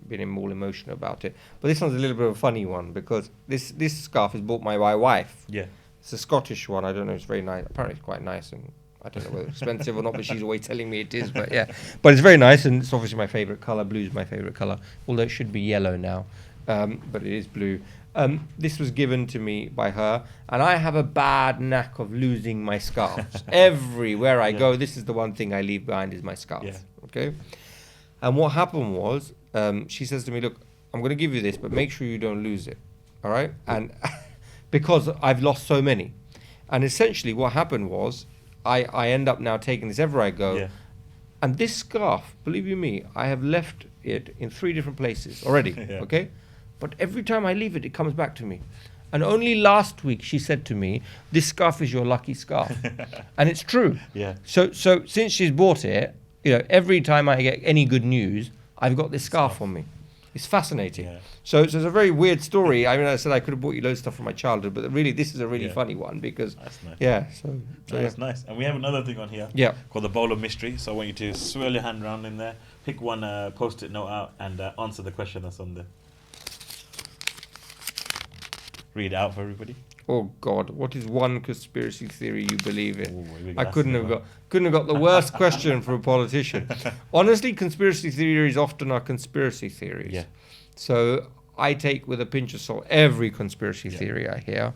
been all emotional about it. But this one's a little bit of a funny one because this scarf is bought by my wife. It's a Scottish one. I don't know. It's very nice. Apparently, it's quite nice, and I don't know whether it's expensive or not. But she's always telling me it is. But but it's very nice, and it's obviously my favourite colour. Blue is my favourite colour, although it should be yellow now, but it is blue. This was given to me by her, and I have a bad knack of losing my scarves. Everywhere I go, this is the one thing I leave behind is my scarf. Okay? And what happened was, she says to me, look, I'm going to give you this, but make sure you don't lose it. All right? And because I've lost so many. And essentially what happened was, I end up now taking this everywhere I go. And this scarf, believe you me, I have left it in 3 different places already. Okay? But every time I leave it, it comes back to me. And only last week she said to me, this scarf is your lucky scarf. And it's true. So since she's bought it, every time I get any good news, I've got this scarf on me. It's fascinating. So it's a very weird story. I mean, I said I could have bought you loads of stuff from my childhood, but really this is a really funny one because... That's nice. So that's nice. And we have another thing on here called the bowl of mystery. So I want you to swirl your hand around in there, pick one post-it note out and answer the question that's on there. Read it out for everybody. Oh God! What is one conspiracy theory you believe in? I couldn't have got the worst question for a politician. Honestly, conspiracy theories often are conspiracy theories. So I take with a pinch of salt every conspiracy theory I hear,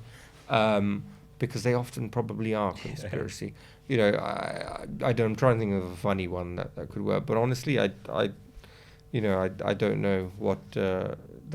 because they often probably are conspiracy. I'm trying to think of a funny one that could work. But honestly, I don't know what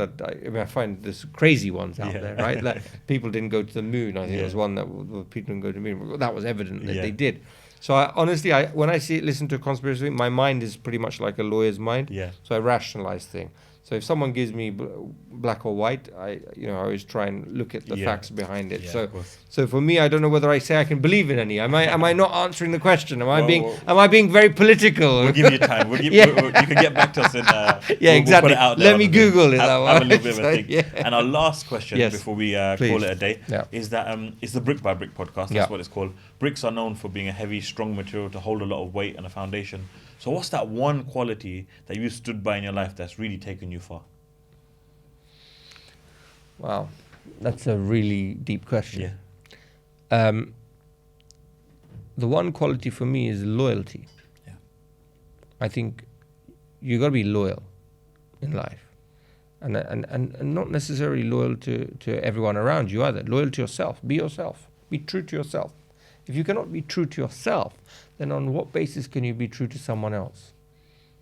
I find there's crazy ones out Yeah. there, right? Like people didn't go to the moon. I think Yeah. there was one that people didn't go to the moon. That was evident that Yeah. they did. So honestly, when I listen to a conspiracy theory, my mind is pretty much like a lawyer's mind. Yeah. So I rationalize things. So if someone gives me black or white, I always try and look at the Yeah. facts behind it. Yeah, of course. So for me, I don't know whether I say I can believe in any. Am I not answering the question? Am I Well, being very political? We'll give you time. We'll give, Yeah. you can get back to us in. Yeah, we'll exactly. put it out there Let on me the thing. Google it. Have a little bit of a So, think. yeah. And our last question Yes. before we Please. call it a day Yeah. is that it's the Brick by Brick podcast. That's Yeah. what it's called. Bricks are known for being a heavy, strong material to hold a lot of weight and a foundation. So what's that one quality that you stood by in your life that's really taken you far? Wow, that's a really deep question. Yeah. The one quality for me is loyalty. Yeah. I think you got to be loyal in life, and not necessarily loyal to everyone around you either. Loyal to yourself. Be yourself. Be true to yourself. If you cannot be true to yourself, then on what basis can you be true to someone else?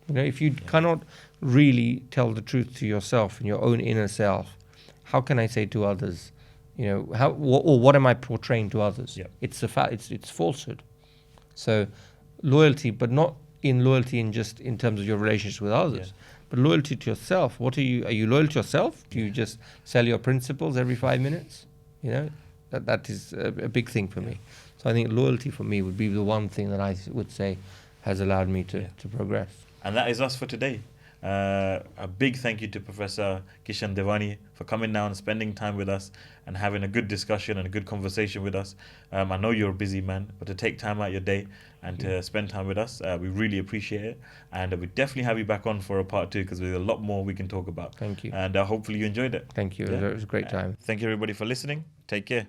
If you cannot really tell the truth to yourself and your own inner self, how can I say to others, what am I portraying to others? Yep. It's a fact. It's falsehood. So, loyalty, but not loyalty in terms of your relationship with others, but loyalty to yourself. Are you loyal to yourself? Do you just sell your principles every 5 minutes? That is a big thing for me. So I think loyalty for me would be the one thing that I would say has allowed me to progress. And that is us for today. A big thank you to Professor Kishan Devani for coming down, spending time with us and having a good discussion and a good conversation with us. I know you're a busy man, but to take time out your day and to spend time with us, we really appreciate it. And we definitely have you back on for a part 2 because there's a lot more we can talk about. Thank you. And hopefully you enjoyed it. Thank you. Yeah. It was a great time. Thank you everybody for listening. Take care.